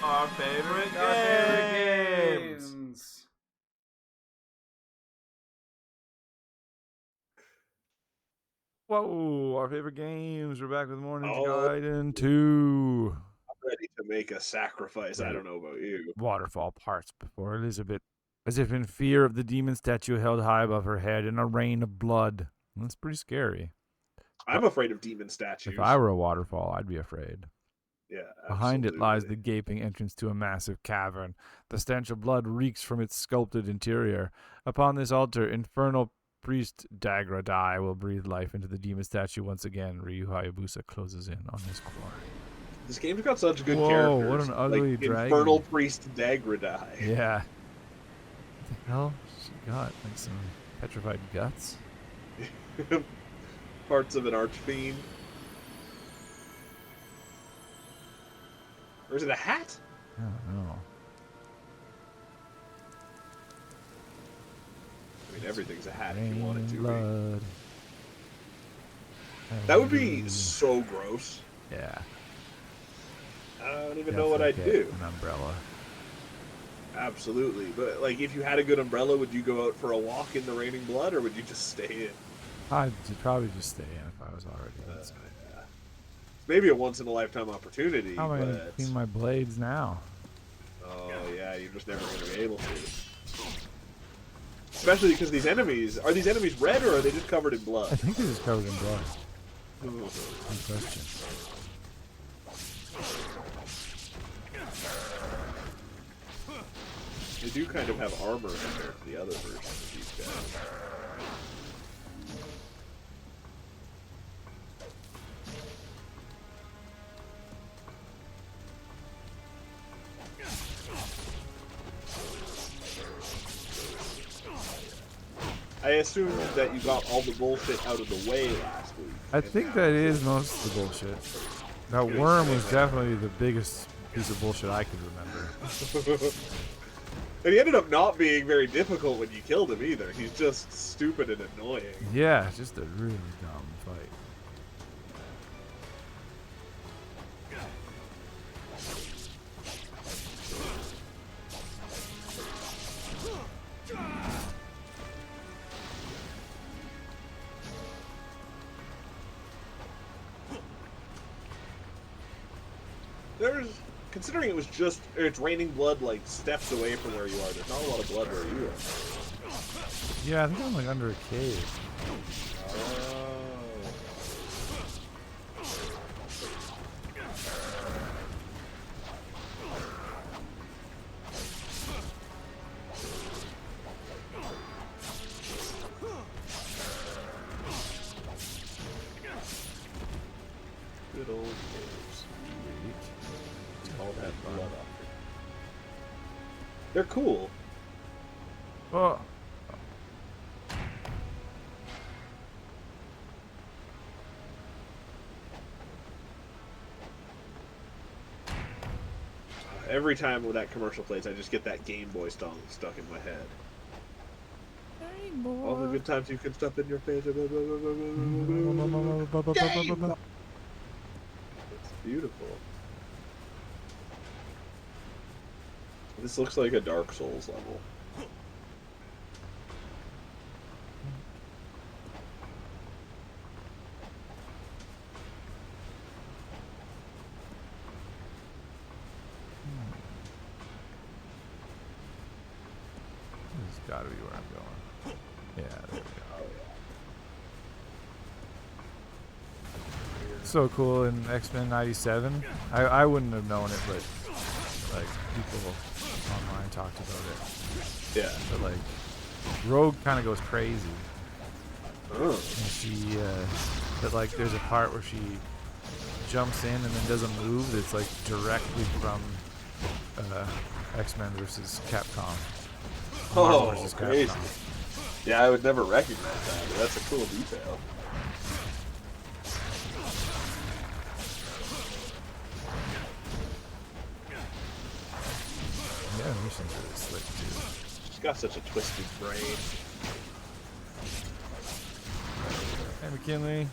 Our favorite games. Whoa, our favorite games. We're back with Morning's Oh. Gaiden II. I'm ready to make a sacrifice. I don't know about you. Waterfall parts before Elizabeth, as if in fear of the demon statue held high above her head in a rain of blood. That's pretty scary. I'm afraid of demon statues. If I were a waterfall, I'd be afraid. Yeah, Behind it lies absolutely. the gaping entrance to a massive cavern. The stench of blood reeks from its sculpted interior. Upon this altar, infernal priest Dagradai will breathe life into the demon statue once again. Ryu Hayabusa closes in on his core. This game's got such good Whoa, characters. what an ugly like dragon. Infernal Priest Dagradai. Yeah. What the hell? She got like some petrified guts. Parts of an archfiend. Or is it a hat? I don't know. I mean, everything's a hat if Rain you want it to blood. be. That would be so gross. Yeah. I don't even know what I'd do. An umbrella. Absolutely. But, like, if you had a good umbrella, would you go out for a walk in the raining blood, or would you just stay in? I'd probably just stay in if I was already inside. Maybe a once-in-a-lifetime opportunity, How am I going to but... clean my blades now? Oh, yeah, you're just never going to be able to. Especially because these enemies... Are these enemies red, or are they just covered in blood? I think they're just covered in blood. Ooh. Good question. They do kind of have armor compared to the other versions of these guys. I assume that you got all the bullshit out of the way last week. I think that is most of the bullshit. That worm was definitely the biggest piece of bullshit I could remember. And he ended up not being very difficult when you killed him either. He's just stupid and annoying. Yeah, just a really dumb fight. Considering it's raining blood like steps away from where you are, there's not a lot of blood where you are. Yeah, I think I'm like under a cave. Good old caves. All that blood off. They're cool. Oh. Every time when that commercial plays, I just get that Game Boy stuck in my head. Game Boy. All the good times you can stuff in your face. It's beautiful. This looks like a Dark Souls level. This has got to be where I'm going. Yeah, there we go. So cool in X-Men '97. I wouldn't have known it, but like people online talked about it. Yeah. But like Rogue kind of goes crazy. Oh. And she, but like there's a part where she jumps in and then does a move that's like directly from X-Men versus Capcom. Marvel versus crazy. Capcom. Yeah, I would never recognize that, but that's a cool detail. The animation's really slick too. She's got such a twisted brain. Hey McKinley.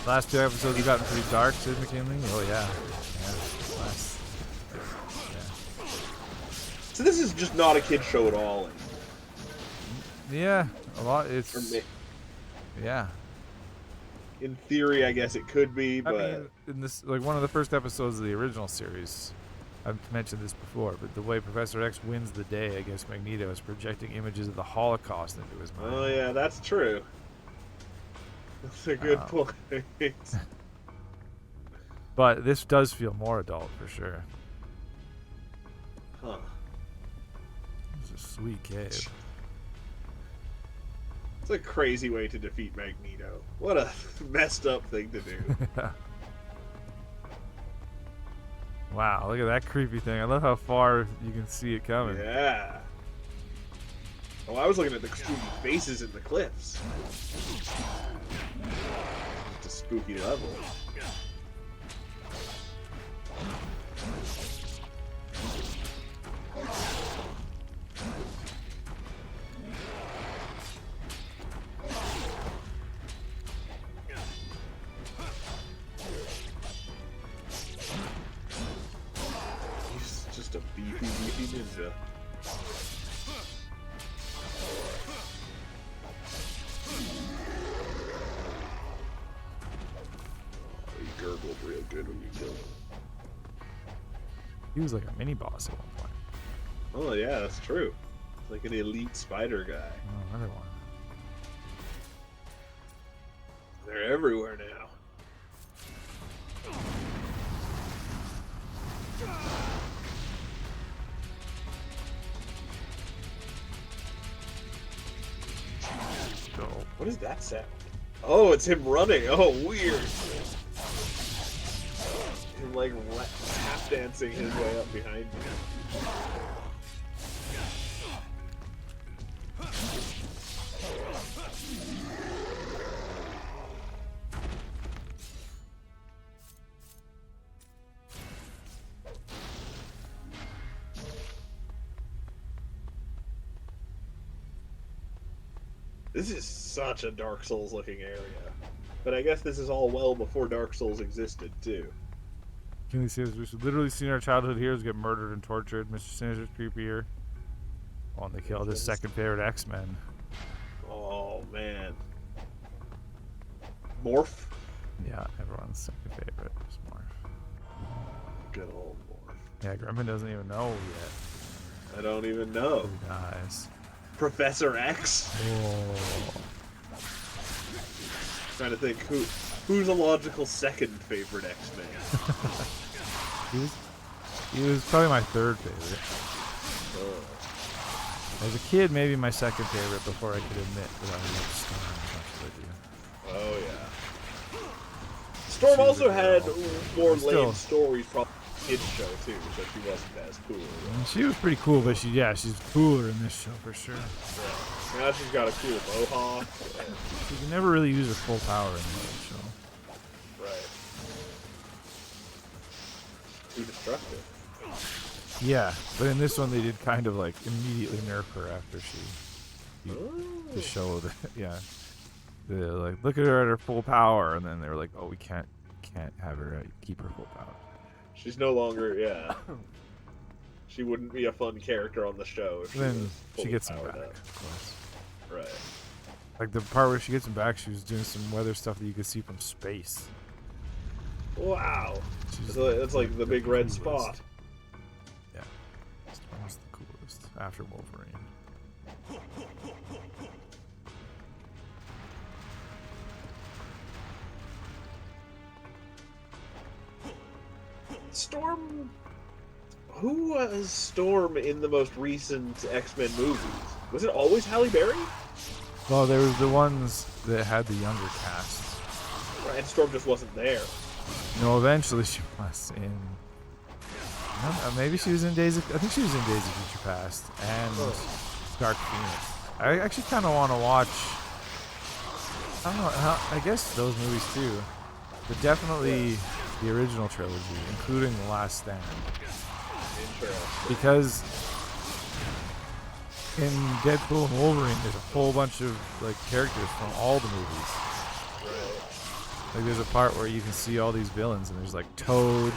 Last two episodes have gotten pretty dark, says McKinley. Oh yeah. Yeah. Nice. So this is just not a kid show at all. Yeah, a lot. Or It's yeah. in theory, I guess it could be, I but mean, in this, like one of the first episodes of the original series, I've mentioned this before, but the way Professor X wins the day against Magneto is projecting images of the Holocaust into his mind. oh yeah, that's true. That's a good point. But this does feel more adult for sure. Huh. It's a sweet cave. It's a crazy way to defeat Magneto. What a messed up thing to do. Wow, look at that creepy thing. I love how far you can see it coming. Yeah. Oh, I was looking at the spooky faces in the cliffs. It's a spooky level. He's just a beefy ninja. He gurgled real good when you killed him. He was like a mini boss at one point. Oh yeah, that's true. It's like an elite spider guy. Oh, another one. They're everywhere now. Go. What is that sound? Oh, it's him running. Oh, weird. Him like tap dancing his way up behind me. This is such a Dark Souls looking area. But I guess this is all well before Dark Souls existed, too. Can we see this? We've literally seen our childhood heroes get murdered and tortured. Mr. Sinister's creepier. Oh, and they killed his second favorite X-Men. Oh, man. Morph? Yeah, everyone's second favorite is Morph. Good old Morph. Yeah, Grimpen doesn't even know yet. I don't even know. Who dies. Professor X? Oh. Trying to think who's a logical second favorite X-Men. He was probably my third favorite. Oh. As a kid, maybe my second favorite before I could admit that I loved Storm as much as I do. Oh yeah. Storm also had more Still. lame stories, probably kids show too, so she wasn't as cool. And she was pretty cool, but she's cooler in this show for sure. Yeah. Now she's got a cool mohawk. You can never really use her full power in the show. Right. Too destructive. Yeah, but in this one they did kind of like immediately nerf her after to show that they're like, look at her at her full power, and then they were like, oh, we can't have her keep her full power. She's no longer, yeah. She wouldn't be a fun character on the show if Then she she gets him powered back, up. of course. Right. Like the part where she gets him back, she was doing some weather stuff that you could see from space. Wow. She's That's like the big red coolest. spot. Yeah, Storm's the coolest after Wolverine. Storm. Who was Storm in the most recent X-Men movies? Was it always Halle Berry? Well, there was the ones that had the younger cast. Right, and Storm just wasn't there. No, eventually she was in. Maybe she was in Days of. I think she was in Days of Future Past and Dark Phoenix. I actually kind of want to watch. I don't know. I guess those movies too, but definitely the original trilogy, including The Last Stand, because in Deadpool and Wolverine, there's a whole bunch of like characters from all the movies. Like there's a part where you can see all these villains, and there's like Toad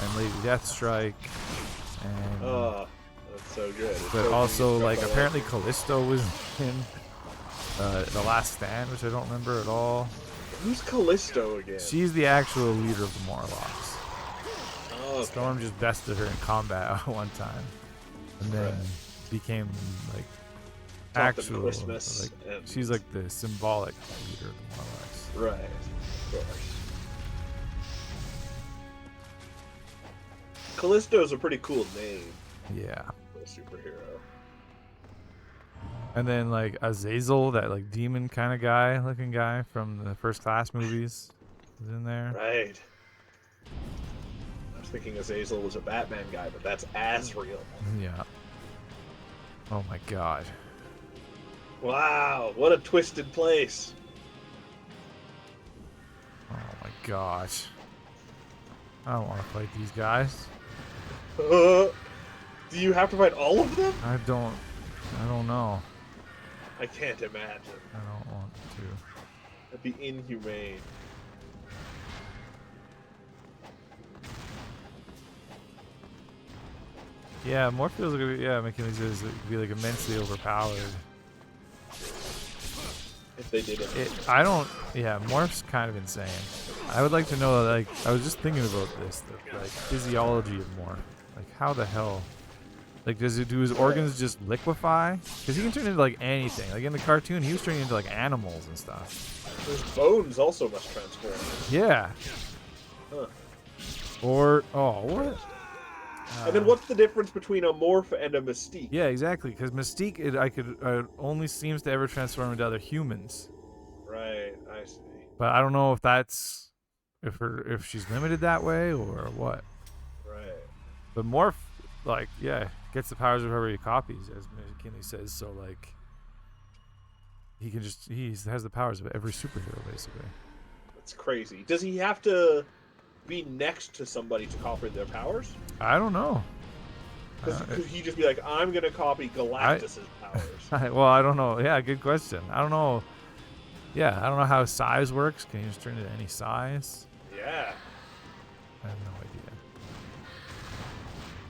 and Lady Deathstrike, and That's so good. It's But so also, good. like, apparently Callisto was in The Last Stand, which I don't remember at all. Who's Callisto again? She's the actual leader of the Morlocks. Oh, okay. Storm just bested her in combat at one time, and then became like Taught them actual. Christmas Like, and- she's like the symbolic leader of the Morlocks. Right. Of course. Callisto's a pretty cool name Yeah. for a superhero. And then like Azazel, that like demon kind of guy looking guy from the First Class movies, is in there. Right. I was thinking Azazel was a Batman guy, but that's Azrael. Yeah. Oh my god. Wow, what a twisted place. Oh my gosh. I don't want to fight these guys. Do you have to fight all of them? I don't know. I can't imagine. I don't want to. That'd be inhumane. Yeah, Morpheus will be, McKinley says it could be like immensely overpowered. If they did it. Morph's kind of insane. I would like to know, like, I was just thinking about this, the like physiology of Morph. Like, how the hell? Like, do his organs just liquefy? Because he can turn into like anything. Like in the cartoon, he was turning into like animals and stuff. His bones also must transform. Yeah. Huh. Or what? And then what's the difference between a morph and a mystique? Yeah, exactly. Because Mystique, it only seems to ever transform into other humans. Right, I see. But I don't know if that's if she's limited that way or what. Right. But Morph, like, gets the powers of whoever he copies, as McKinley says. So like, he has the powers of every superhero basically. That's crazy. Does he have to be next to somebody to copy their powers? I don't know. Could he just be like, I'm gonna copy Galactus's powers? Well, I don't know. Yeah, good question. I don't know. Yeah, I don't know how size works. Can you just turn into any size? Yeah. I have no idea.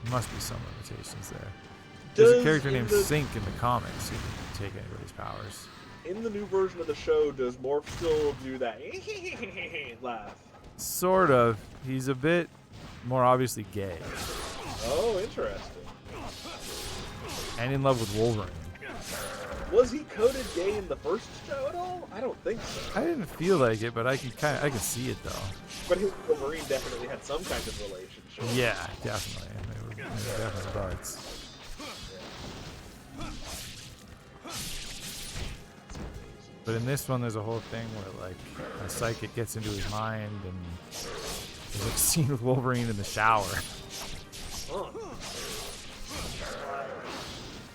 There must be some limitations there. Does There's a character in named the- Sync in the comics who can take anybody's powers. In the new version of the show, does Morph still do that laugh? Sort of. He's a bit more obviously gay. Oh, interesting. And in love with Wolverine. Was he coded gay in the first show at all? I don't think so. I didn't feel like it, but I can see it though. But his Wolverine definitely had some kind of relationship. Yeah, definitely. They were definitely buds. But in this one, there's a whole thing where like a psychic gets into his mind, and there's like a scene with Wolverine in the shower. Huh.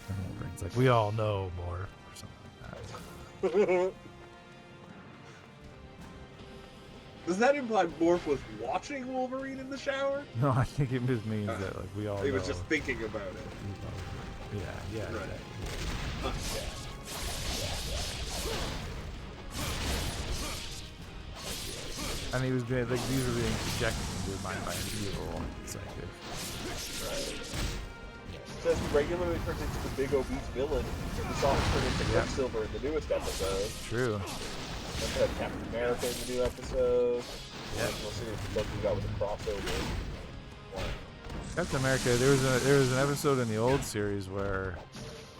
And Wolverine's like, "We all know more," or something like that. Does that imply Morph was watching Wolverine in the shower? No, I think it just means that like we all He know. was just thinking about it. Yeah, Right. exactly. Okay. And he was being like, these were being projected into his mind by an evil psychic. Right. Says he regularly turns into the big obese villain. We saw him turn into Quicksilver in the newest episode. True. And had Captain America in the new episode. Yeah. We'll see what we got with the crossover. Wow. Captain America. There was an episode in the old series where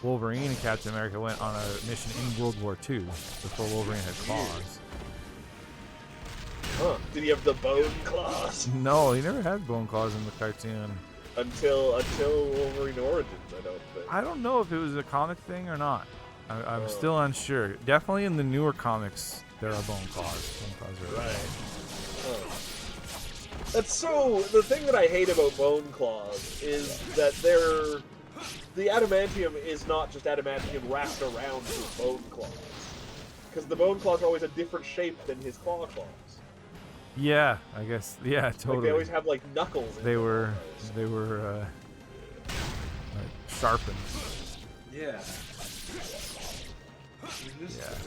Wolverine and Captain America went on a mission in World War II before Wolverine had claws. Huh. Did he have the bone claws? No, he never had bone claws in the cartoon. Until Wolverine Origins, I don't think. I don't know if it was a comic thing or not. I'm still unsure. Definitely in the newer comics, there are bone claws. Bone claws are Right. Huh. That's so. The thing that I hate about bone claws is that the adamantium is not just adamantium wrapped around his bone claws, because the bone claws are always a different shape than his claws. Yeah, I guess. Yeah, totally. Like they always have like knuckles. In They them were almost. like sharpened. Yeah.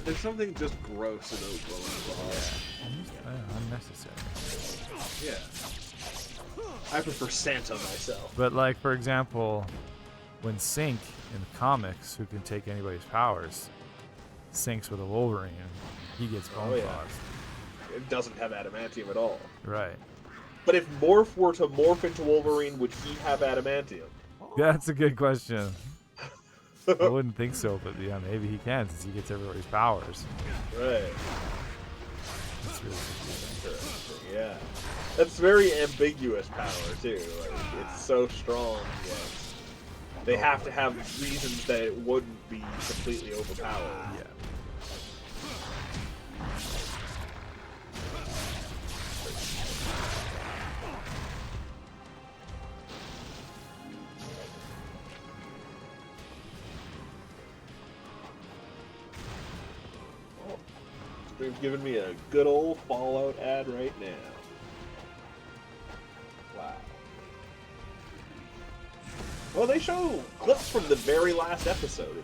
There's something just gross about bone claws. Unnecessary. Yeah. I prefer Santa myself. But like, for example, when Sync in the comics, who can take anybody's powers, syncs with a Wolverine, he gets bone claws. It doesn't have adamantium at all. Right. But if Morph were to morph into Wolverine, would he have adamantium? That's a good question. I wouldn't think so, but yeah, maybe he can since he gets everybody's powers. Right. That's really confusing. Yeah. That's very ambiguous power, too. Like, it's so strong, yet they have to have reasons that it wouldn't be completely overpowered. Yeah. They've given me a good old Fallout ad right now. Wow. Well, they show clips from the very last episode.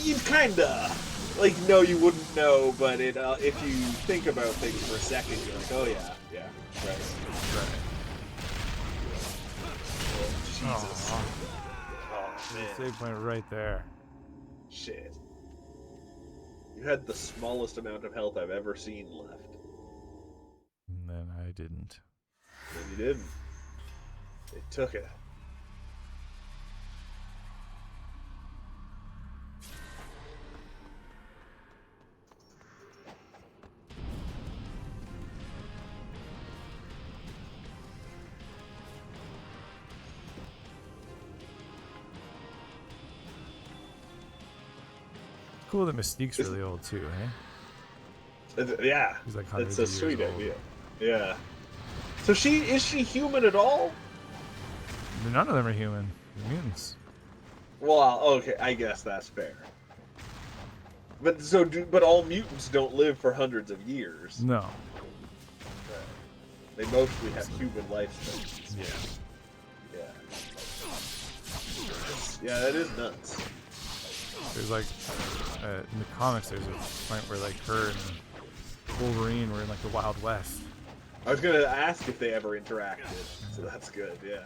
You kinda like no, you wouldn't know, but it if you think about things for a second, you're like, oh yeah, right. Jesus. Oh, man. Save point right there. Shit. You had the smallest amount of health I've ever seen left. And then I didn't. And you didn't. They took it. Cool that Mystique's really old too, eh? Yeah. He's like That's hundreds a of sweet years old. idea. Yeah. So is she human at all? None of them are human. They're mutants. Well, okay, I guess that's fair. But all mutants don't live for hundreds of years. No. They mostly have human lifespans. Yeah. Yeah, that is nuts. There's like in the comics, there's a point where like her and Wolverine were in like the Wild West. I was gonna ask if they ever interacted, so that's good. Yeah,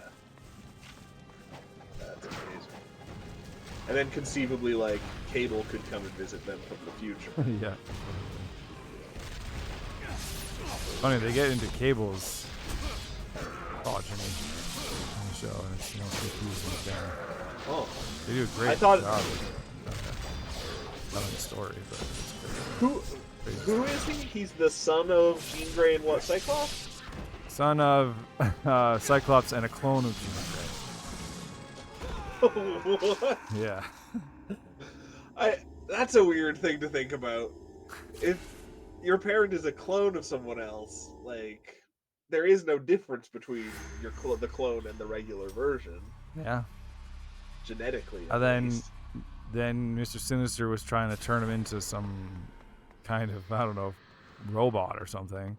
that's amazing. And then conceivably, like Cable could come and visit them from the future. Yeah. Funny, they get into Cable's progeny on the show, and it's confusing thing. Oh, They do a great thought- job with telling the story, but it's crazy. who is he? He's the son of Jean Grey and what? Cyclops? Son of Cyclops and a clone of Jean What? Grey. Yeah. That's a weird thing to think about. If your parent is a clone of someone else, like there is no difference between the clone and the regular version Yeah. genetically. And then Mr. Sinister was trying to turn him into some kind of, I don't know, robot or something.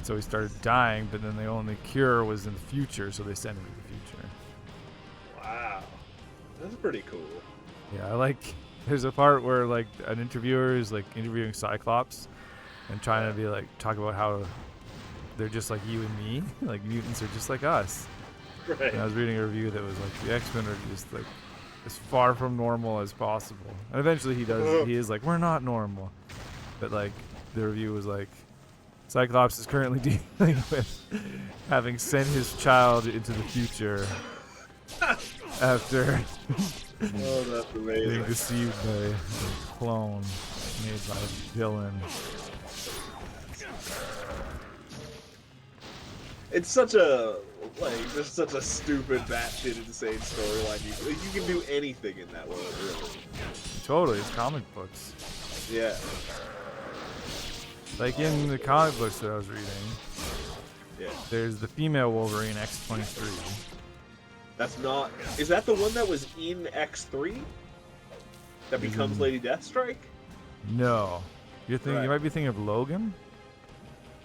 So he started dying, but then the only cure was in the future, so they sent him to the future. Wow, that's pretty cool. Yeah, I like. There's a part where like an interviewer is like interviewing Cyclops and trying to be like talk about how they're just like you and me, like mutants are just like us. Right. And I was reading a review that was like the X-Men are just like as far from normal as possible. And eventually he is like, we're not normal. But like the review was like, Cyclops is currently dealing with having sent his child into the future after Oh, that's being amazing. deceived by a clone made by a villain. It's such a just such a stupid, batshit insane storyline. You can do anything in that world, really. Totally, it's comic books. Yeah. Like in the comic books that I was reading, Yeah. there's the female Wolverine X-23. That's not. Is that the one that was in X3? That becomes Lady Deathstrike? No, you're thinking. Right. You might be thinking of Logan.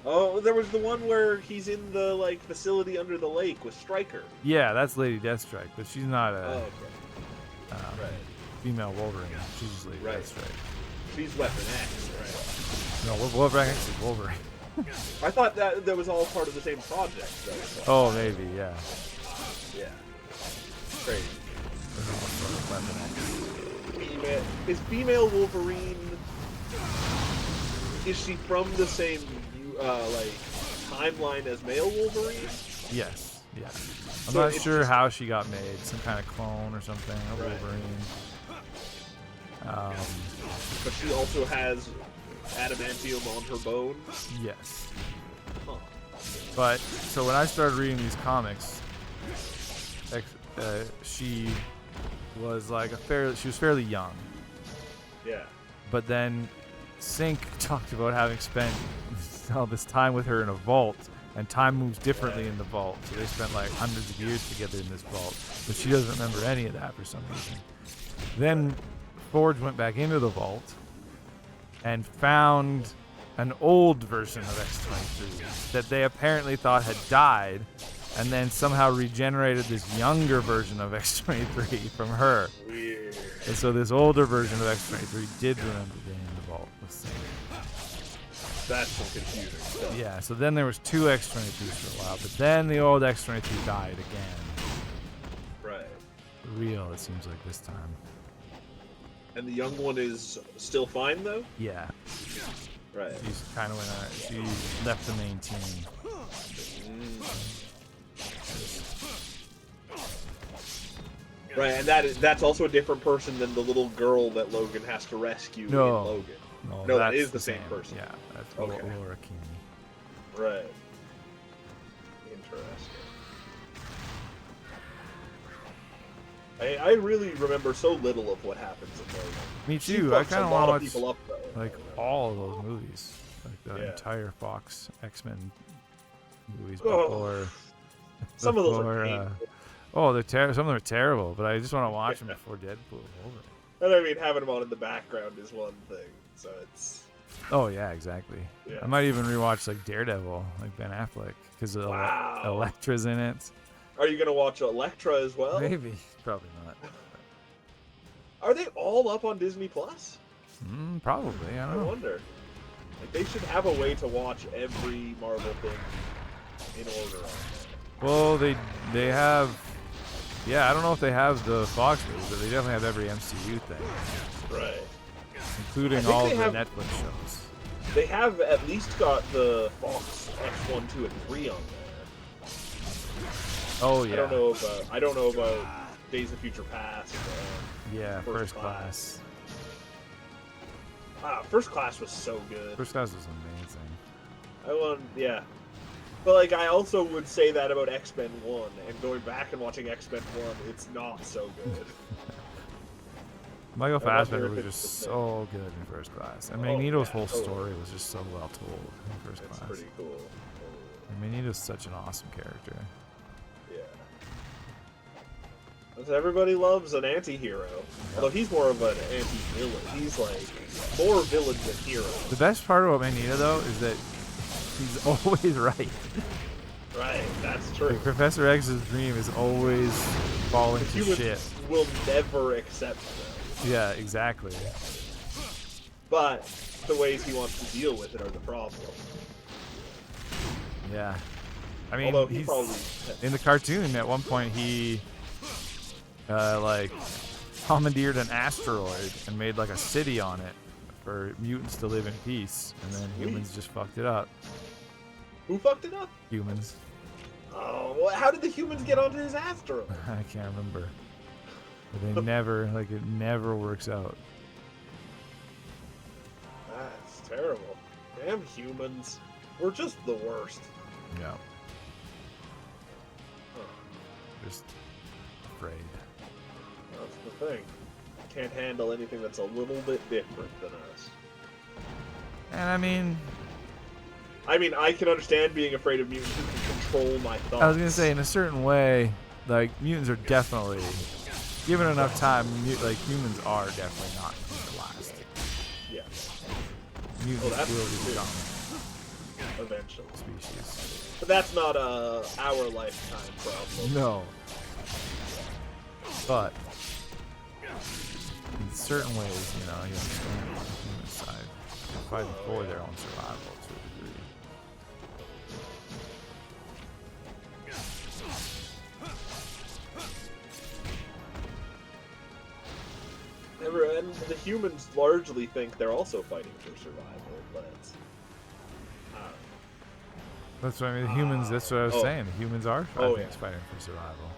Oh, there was the one where he's in the facility under the lake with Stryker. Yeah, that's Lady Deathstrike, but she's not Oh, a okay. Right. female Wolverine. She's just Lady Right. Deathstrike. She's Weapon X, right? No, Wolverine is Wolverine. I thought that was all part of the same project, though. Oh, maybe, yeah. Yeah. Crazy. Weapon X. Is female Wolverine... Is she from the same, like, timeline as male Wolverine? Yes, yeah. I'm So not it's sure just- how she got made. Some kind of clone or something of Right. Wolverine. But she also has adamantium on her bone? Yes. Huh. But, so when I started reading these comics, she was like she was fairly young. Yeah. But then Sync talked about having spent all this time with her in a vault, and time moves differently in the vault. So they spent like hundreds of years together in this vault, but she doesn't remember any of that for some reason. Then Forge went back into the vault and found an old version of X-23 that they apparently thought had died, and then somehow regenerated this younger version of X-23 from her. Weird. And so this older version of X-23 did remember being in the vault with Sync. That's some confusing stuff. Yeah, so then there was two X-23s for a while, but then the old X-23 died again. Right. Real, it seems like this time. And the young one is still fine, though? Yeah, Right. she's kind of she left the main team. Right, and that's also a different person than the little girl that Logan has to rescue in No. Logan. No, No, that that's is the same person. Yeah, that's Okay. Laura Kinney. Right. Interesting. I really remember so little of what happens in Logan. Me She too. I fucks kind a of lot want of to people watch up, though. like all of those movies, like the Yeah. entire Fox X-Men movies Oh, before. Some of those before, are painful. Oh, some of them are terrible, but I just want to watch them before Deadpool is over. And I mean, having them on in the background is one thing, so it's... Oh yeah, exactly. Yeah. I might even rewatch like Daredevil, like Ben Affleck, because Wow. Elektra's in it. Are you going to watch Elektra as well? Maybe, probably not. Are they all up on Disney Plus? Probably. I I don't know. wonder. Like, they should have a way to watch every Marvel thing in order on there. Well, they have. Yeah, I don't know if they have the Fox movies, but they definitely have every MCU thing, Right. including I think all they of the have- Netflix shows. They have at least got the Fox X1, 2, and 3 on there. Oh yeah. I don't know about Days of Future Past. Yeah, First First Class. First Class was so good. First Class was amazing. Yeah. But like, I also would say that about X-Men 1, and going back and watching X-Men 1, it's not so good. Michael wonder Fassbender if was it's just the so good in First Class, and Oh, Magneto's yeah, whole totally. story was just so well told in First It's Class. pretty cool. And Magneto's such an awesome character. Yeah. Because everybody loves an anti-hero. Although he's more of an anti-villain. He's like more villain than hero. The best part about Magneto, though, is that he's always right. Right, that's true. Like, Professor X's dream is always falling to Humans shit. will never accept them. Yeah, exactly. But the ways he wants to deal with it are the problem. Yeah. I mean, Although he he's, probably... in the cartoon, at one point, he, like, commandeered an asteroid and made, like, a city on it for mutants to live in peace. And then Sweet. humans just fucked it up. Who fucked it up? Humans. Oh, well, how did the humans get onto his asteroid? I can't remember. But they never, like, it never works out. That's terrible. Damn humans. We're just the worst. Yeah. Huh. Just afraid. That's the thing. Can't handle anything that's a little bit different than us. And I mean, I can understand being afraid of mutants who can control my thoughts. I was gonna say, in a certain way, like, mutants are definitely, given enough time, like, humans are definitely not going to last. Yeah, Mutants that's will true. become eventually. species. But that's not our lifetime problem. No. But, in certain ways, you know, you understand. Humans fighting for their own survival to a degree. And the humans largely think they're also fighting for survival, but That's what I mean. The humans. That's what I was saying. The humans are fighting for survival.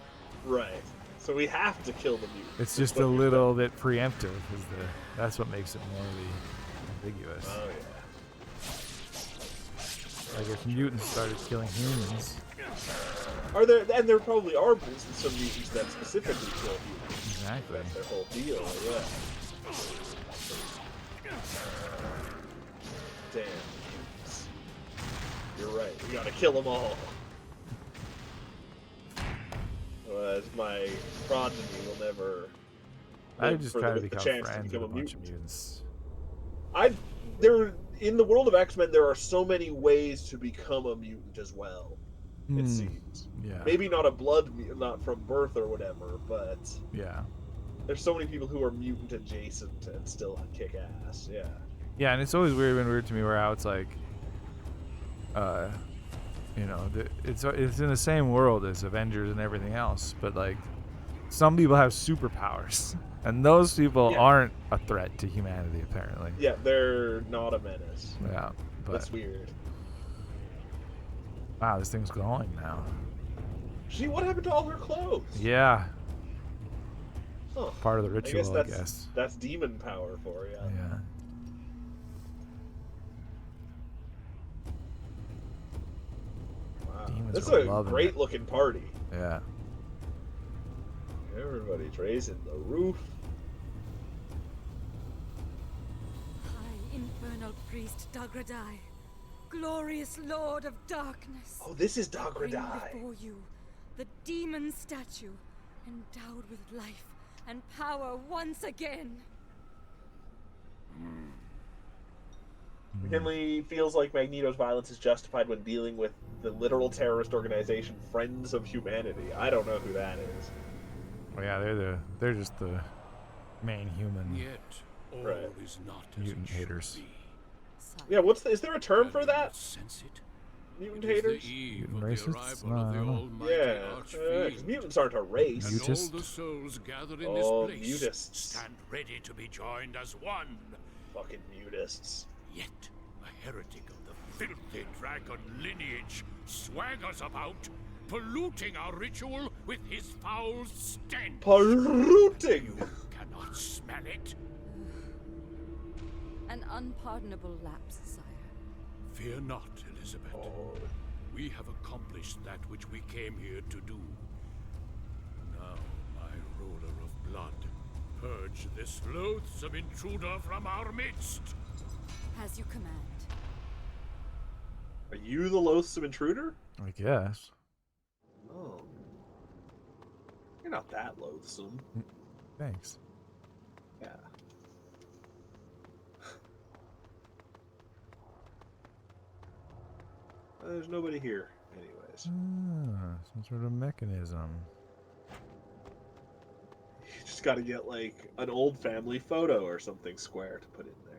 right. So we have to kill the mutants. It's just a little bit preemptive. That's what makes it morally ambiguous. Oh yeah. Like if mutants started killing humans. Are there? And there probably are some mutants that specifically kill humans. Exactly. That's their whole deal. Yeah. Damn mutants. You're right. We gotta kill them all. As my progeny will never. I just try to become chance friends to with become a bunch of mutants. In the world of X-Men, there are so many ways to become a mutant as well. It seems. Yeah. Maybe not not from birth or whatever, but yeah. There's so many people who are mutant adjacent and still kick ass. Yeah. Yeah, and it's always weird to me where how it's like, it's in the same world as Avengers and everything else, but like, some people have superpowers, and those people aren't a threat to humanity apparently. Yeah, they're not a menace. Yeah, but that's weird. Wow, this thing's glowing now. Gee, what happened to all her clothes? Yeah. Huh. Part of the ritual, I guess. That's demon power for you. Yeah. Wow. Demons This is are a great looking party. Yeah. Everybody's raising the roof. High infernal priest Dagradai, glorious lord of darkness. Oh, this is Dagradai. Bring before you the demon statue, endowed with life and power once again. McKinley feels like Magneto's violence is justified when dealing with the literal terrorist organization Friends of Humanity. I don't know who that is. Well, yeah, they're just the main human. Yet all is not mutant haters. Yeah, is there a term for that? Sense it? Mutant haters? Mutant racists? Because mutants aren't a race. Mutist? All the souls gathered in Oh, this place mutists. stand ready to be joined as one. Fucking mutists. Yet a heretic of the filthy dragon lineage swaggers about, polluting our ritual with his foul stench. Polluting! You cannot smell it. An unpardonable lapse, sire. Fear not, Elizabeth. Oh. We have accomplished that which we came here to do. Now, my ruler of blood, purge this loathsome intruder from our midst. As you command. Are you the loathsome intruder? I guess. Oh. You're not that loathsome. Thanks. Yeah. There's nobody here, anyways. Some sort of mechanism. You just gotta get, like, an old family photo or something square to put in there.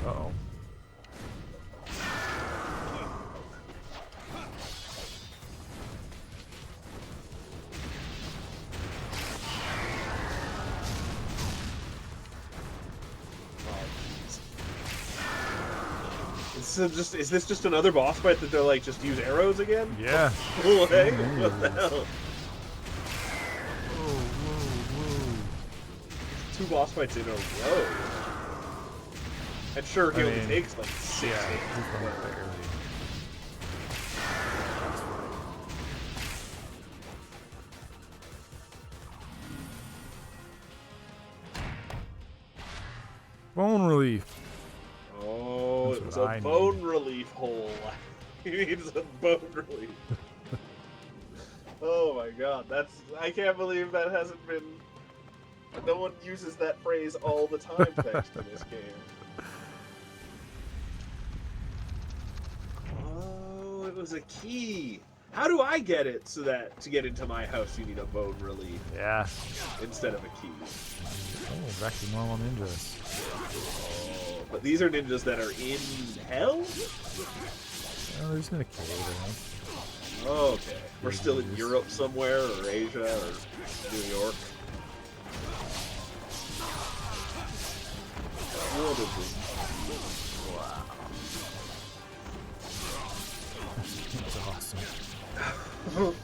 Uh-oh. Is this just another boss fight that they're like, just use arrows again? Yeah. What the hell? Whoa. 2 boss fights in a row. And sure, he only takes like 6 Yeah, hits. he's going barely. Bone relief. Oh, That's it's what a I bone relief hole. He needs a bone relief. Oh my god, I can't believe that hasn't been... No one uses that phrase all the time thanks to this game. Oh, it was a key. How do I get it so that to get into my house you need a bone relief Yeah. instead of a key? Oh, back to normal ninjas. Oh, but these are ninjas that are in hell? Oh, they're just in a cave, I think. Oh, okay. We're still in Europe somewhere, or Asia, or New York. What is this? Wow. It's awesome.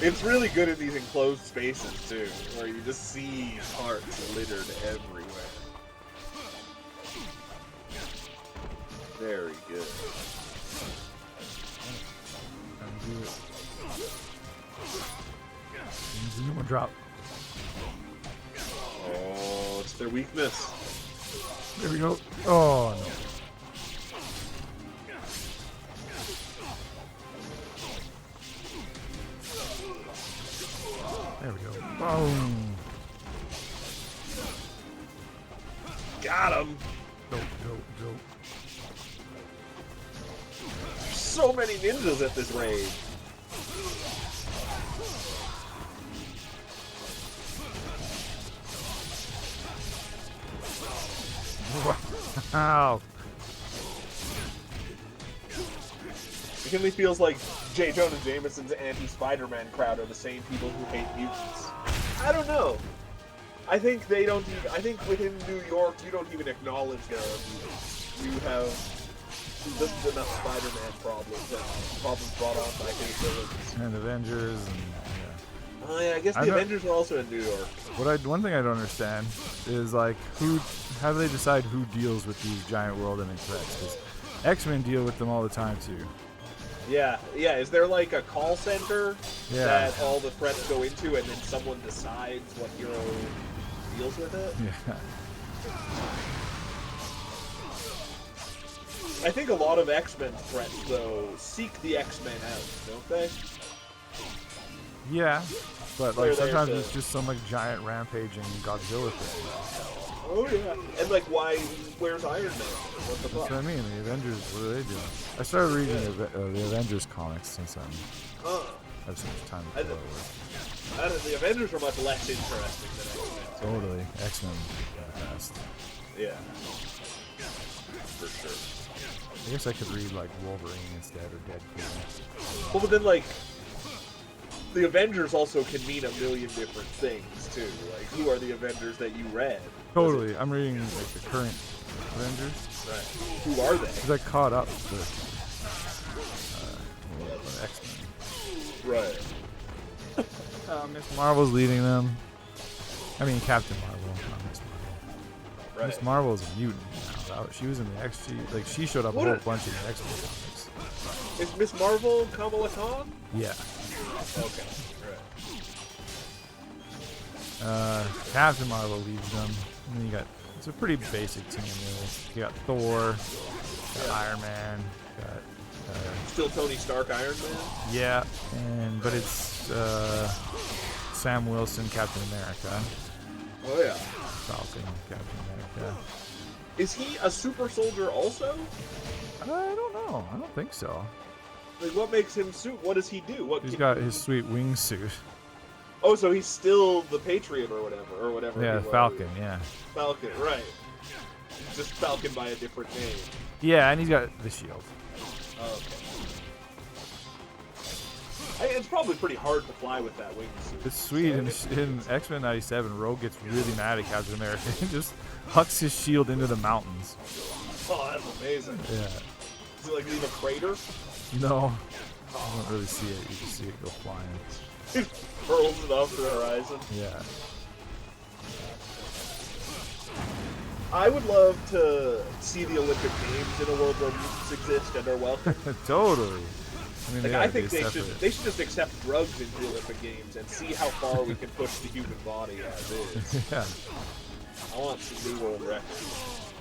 It's really good in these enclosed spaces, too, where you just see parts littered everywhere. Very good. One drop. Oh, it's their weakness. There we go. Oh, no. There we go. Boom. Got him. Go. So many ninjas at this raid. Wow. It really feels like J. Jonah Jameson's anti-Spider-Man crowd are the same people who hate mutants. I don't know. I think they don't even, I think within New York you don't even acknowledge there are mutants. You have just enough Spider-Man problems and problems brought on by hate villains. And Avengers and yeah. Oh yeah, I guess the Avengers are also in New York. One thing I don't understand is like how do they decide who deals with these giant world-ending threats? Because X-Men deal with them all the time too. Yeah. Is there like a call center Yeah. that all the threats go into, and then someone decides what hero deals with it? Yeah. I think a lot of X-Men threats, though, seek the X-Men out, don't they? Yeah. But They're like there sometimes to- it's just some like giant rampaging Godzilla thing. Oh yeah. And like, where's Iron Man? What the That's fuck? what I mean. The Avengers, what are they doing? I started reading the Avengers comics since I have so much time to I play don't- with. The Avengers are much less interesting than X-Men. Totally. X-Men are the best. Yeah. For sure. I guess I could read like Wolverine instead or Deadpool. Well, but then like, the Avengers also can mean a million different things too. Like, who are the Avengers that you read? Totally. I'm reading like the current Avengers. Right. Who are they? Because I caught up with X-Men. Right. Miss Marvel's leading them. I mean Captain Marvel, not Miss Marvel. Right. Miss Marvel is a mutant now. She was in the X. She showed up What a a- whole bunch in the X-Men comics. Is Miss Marvel Kamala Khan? Yeah. Okay. Right. Captain Marvel leads them. And then you got, it's a pretty basic team really. You got Thor, got Iron Man, got Still Tony Stark Iron Man? yeah, but it's Sam Wilson, Captain America, Oh yeah. Falcon, Captain America. Is he a super soldier also? I don't know. I don't think so. Like, what makes him what does he do? What He's can- got his sweet wingsuit. Oh, so he's still the Patriot or whatever. Yeah, he was. Falcon. Yeah. Falcon, right. Just Falcon by a different name. Yeah, and he's got the shield. Oh, okay. It's probably pretty hard to fly with that wingsuit. It's sweet. In X-Men 97, Rogue gets really mad at Captain America and just hucks his shield into the mountains. Oh, that's amazing. Yeah. Does it like leave a crater? No. You don't really see it. You just see it go flying. He hurls it off the horizon. Yeah. I would love to see the Olympic Games in a world where mutants exist and are welcome. Totally. I mean, Like, yeah, I think be they separate. should just accept drugs into the Olympic Games and see how far we can push the human body as is. Yeah. I want some new world records.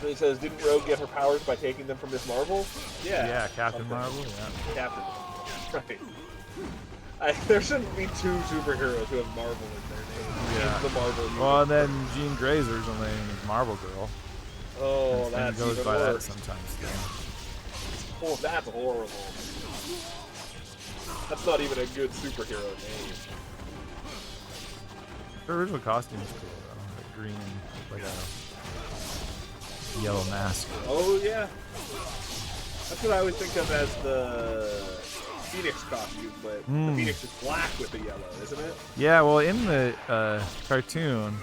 So he says, didn't Rogue get her powers by taking them from Miss Marvel? Yeah. Yeah, Captain Okay. Marvel. Yeah. Captain Marvel. Right. There shouldn't be two superheroes who have Marvel in their name. Yeah. In the Marvel universe. Well, and then Jean Grey's only Marvel Girl. Oh, And that's he goes even by that worse. sometimes. Too. Oh, that's horrible. That's not even a good superhero name. The original costume is cool though. Like green, like a yellow mask. Oh, yeah. That's what I always think of as the Phoenix costume, but the Phoenix is black with the yellow, isn't it? Yeah, well, in the cartoon,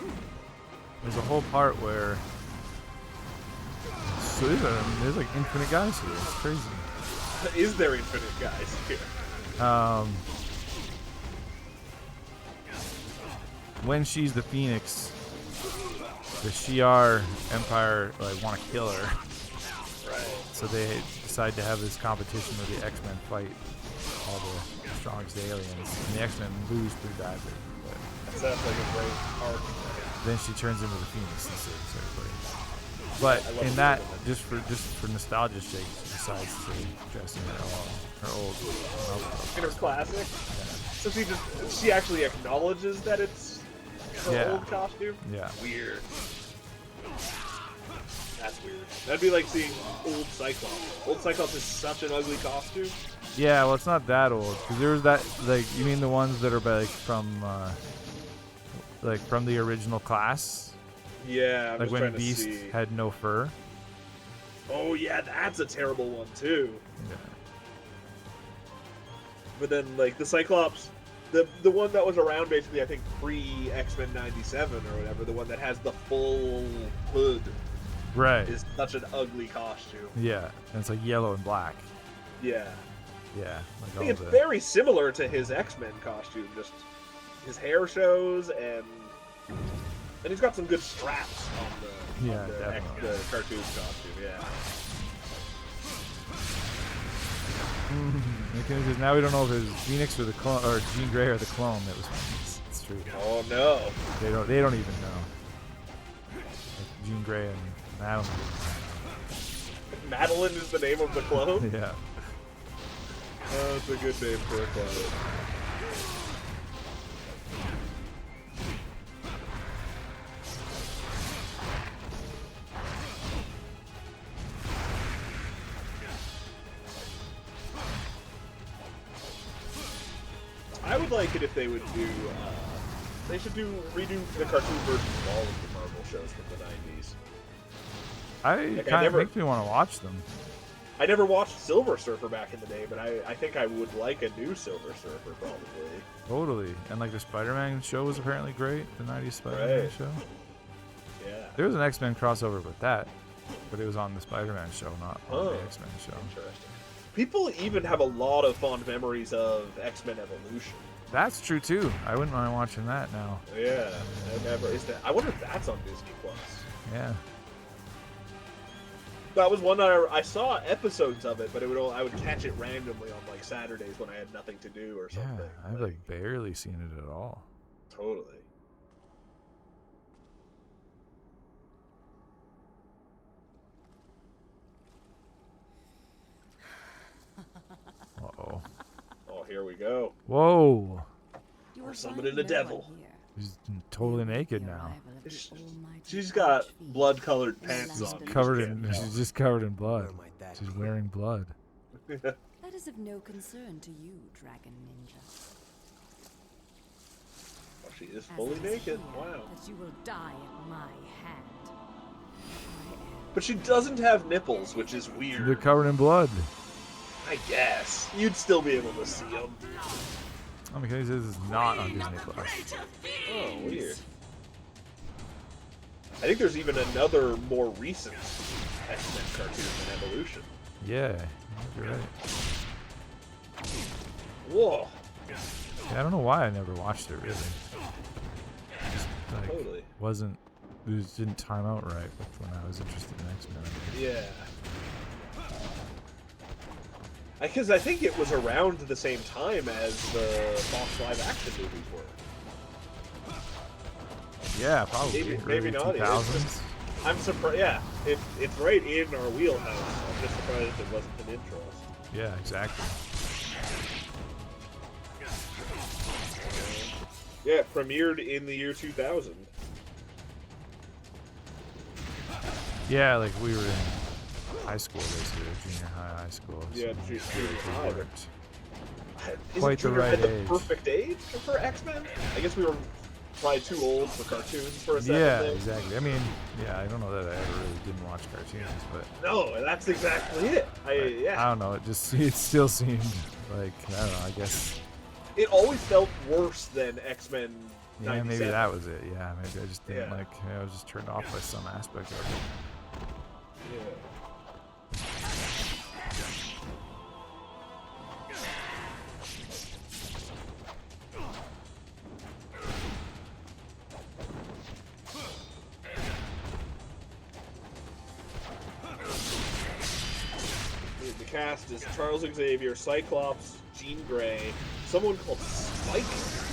there's a whole part where so there's like infinite guys here. It's crazy. Is there infinite guys here? When she's the Phoenix, the Shi'ar Empire like want to kill her, Right. so they decide to have this competition where the X-Men fight all the strongest aliens, and the X-Men lose pretty badly. But That sounds like a great arc. then she turns into the Phoenix and saves everybody. But I love in the that, woman. just for nostalgia's sake, she decides to dress in her old outfit. In her classic. So she actually acknowledges that it's her Yeah. old costume? Yeah. Weird. That's weird. That'd be like seeing old Cyclops. Old Cyclops is such an ugly costume. Yeah, well, it's not that old. Cause there was that, like, you mean the ones that are like from the original class, Yeah, I'm like just when trying to Beast see. had no fur. Oh yeah, that's a terrible one too. Yeah. But then like the Cyclops, the one that was around basically I think pre X-Men '97 or whatever, the one that has the full hood Right. is such an ugly costume. Yeah, and it's like yellow and black. Yeah. Yeah. Like I all think it's the, very similar to his X-Men costume, just his hair shows and he's got some good straps on Yeah, the definitely. the cartoon costume, yeah. Because now we don't know if it's Phoenix or the clone, or Jean Grey or the clone that was Phoenix. It's true. Oh no. They don't even know. Like Jean Grey and Madeline. Madeline is the name of the clone? Yeah. Oh, that's a good name for a clone. I would like it if they would do, they should redo the cartoon versions of all of the Marvel shows from the 90s. I Like, I kind of never- makes me want to watch them. I never watched Silver Surfer back in the day, but I think I would like a new Silver Surfer, probably. Totally. And like the Spider-Man show was apparently great. The 90s Spider-Man Right. show. Yeah. There was an X-Men crossover with that, but it was on the Spider-Man show, not on Oh. the X-Men show. Interesting. People even have a lot of fond memories of X-Men Evolution. That's true too. I wouldn't mind watching that now. Yeah. I wonder if that's on Disney Plus. Yeah. That was one I saw episodes of it, but I would catch it randomly on like Saturdays when I had nothing to do or Yeah. something. I've like barely seen it at all. Totally. Uh-oh. Oh, here we go. Whoa. You We're will summoning find the no devil. one here. She's totally naked The now. arrival of the She's- almighty She's got Archfiend. blood-colored pants on. You Covered just in can't she's just covered in blood. She's be? wearing blood. tell. That is of no concern to you, Dragon Ninja. Oh, she is As fully it is naked. here Wow. That you will die at my hand. I am But she doesn't have nipples, which is weird. They're covered in blood. I guess. You'd still be able to see them. Oh, because this is not on Disney Plus. Oh, weird. I think there's even another more recent X-Men cartoon than Evolution. Yeah, you're right. Whoa. Yeah, I don't know why I never watched it really. Just like Totally. wasn't it just didn't time out right with when I was interested in X-Men. Yeah. Because I think it was around the same time as the Fox live-action movies were. Yeah, probably. Maybe early not. It's 2000s. just- I'm surprised. Yeah, it's right in our wheelhouse. I'm just surprised it wasn't an intro. Yeah, exactly. Yeah, it premiered in the year 2000. Yeah, like we were in high school, basically, junior high school. Yeah, so junior they high. weren't Isn't quite the junior right high the age. perfect age for X-Men? I guess we were probably too old for cartoons for a second. Yeah, there. exactly. I mean, yeah, I don't know that I ever really didn't watch cartoons, but No, that's exactly it. I don't know. It still seemed like, I don't know. I guess It always felt worse than X-Men. yeah, 97. maybe that was it. Yeah, maybe I just didn't Yeah. like. I was just turned off by some aspect of it. Yeah. The cast is Charles Xavier, Cyclops, Jean Grey, someone called Spike.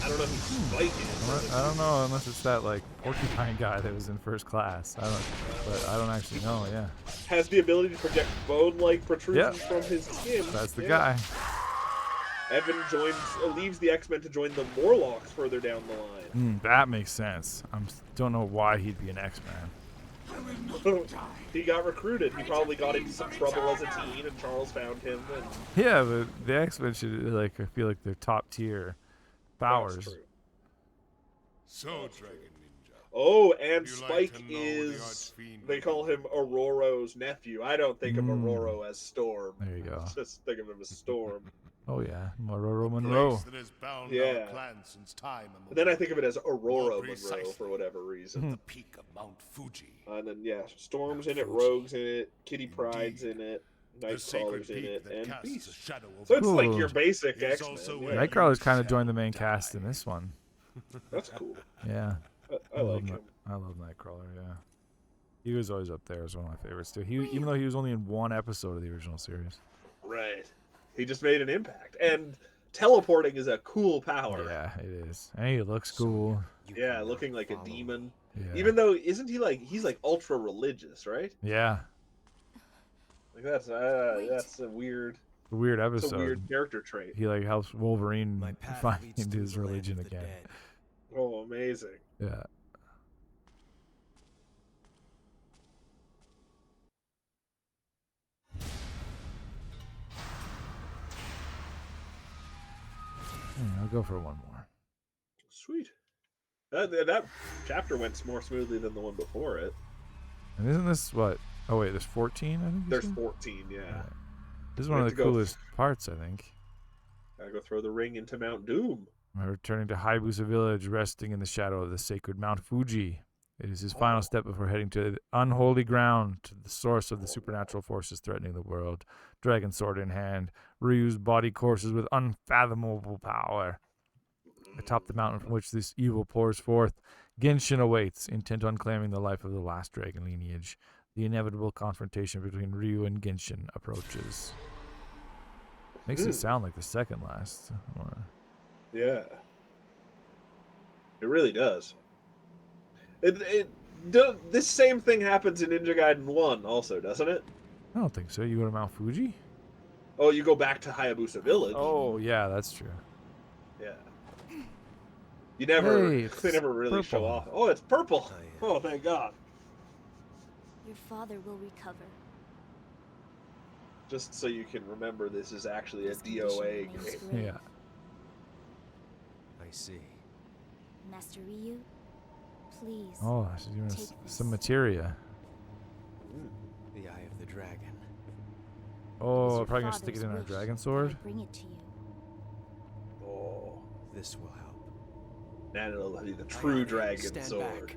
I don't know who Spike is. I don't know unless it's that like porcupine guy that was in First Class. I don't actually know. Yeah, Has the ability to project bone-like protrusions Yeah. from his skin. that's the Yeah. guy. Evan leaves the X-Men to join the Morlocks further down the line. That makes sense. Don't know why he'd be an X-Man. He got recruited. He probably got into some trouble as a teen, and Charles found him. And Yeah, but the X-Men should like. I feel like they're top tier powers. That's true. So, Dragon Ninja. Oh, and You like Spike to know the is. Archfiend. They call him Aurora's nephew. I don't think of Aurora as Storm. There you go. Just think of him as Storm. Oh yeah, Mororo Place Monroe. that has bound Yeah. our clan since time But then I think of it as Aurora More Monroe precisely. for whatever reason. the peak of Mount Fuji. And then, yeah, Storm's in it, Rogue's in it, Kitty Pryde's in it, The sacred Nightcrawler's in peak it, that and casts a Beast. shadow So over it's like Cool. your basic It is X-Men. also Yeah. where- Nightcrawler's kind of Shall joined the main die. cast in this one. That's cool. Yeah, I like love him. I love Nightcrawler. Yeah, he was always up there as one of my favorites too. Even though he was only in one episode of the original series. Right. He just made an impact. And teleporting is a cool power. Yeah, it is. And he looks cool. Yeah, looking like a demon. Yeah. Even though, isn't he like, he's like ultra religious, right? Yeah, Like that's a weird, a weird it's episode. a weird character trait. He like helps Wolverine My path find leads into through his the land religion of the again. dead. Oh, amazing. Yeah. I'll go for one more. Sweet. That chapter went more smoothly than the one before it. And isn't this what? Oh wait, there's 14. I think. you There's said? 14, yeah. Yeah. This is We one have of the to go- coolest parts, I think. Gotta go throw the ring into Mount Doom. We're returning to Hayabusa Village, resting in the shadow of the sacred Mount Fuji. It is his final step before heading to the unholy ground, to the source of the supernatural forces threatening the world. Dragon sword in hand, Ryu's body courses with unfathomable power. Atop the mountain from which this evil pours forth, Genshin awaits, intent on claiming the life of the last dragon lineage. The inevitable confrontation between Ryu and Genshin approaches. Makes it sound like the second last. Yeah. It really does. This same thing happens in Ninja Gaiden 1 also, doesn't it? I don't think so. You go to Mount Fuji? Oh, you go back to Hayabusa Village. Oh, yeah, that's true. Yeah. You never, Hey, they never really show purple. off. Oh, it's purple. Oh, yeah. Oh, thank God. Your father will recover. Just so you can remember, this is actually a His condition DOA remains game. grave. Yeah. I see. Master Ryu, please. Oh, she's giving us Take some this. materia. The Eye of the Dragon. It was Oh, your probably gonna stick it father's in our wish dragon that I sword. bring it to you. Oh, This will help. now it'll be the Aye, true aye. dragon Stand sword. back.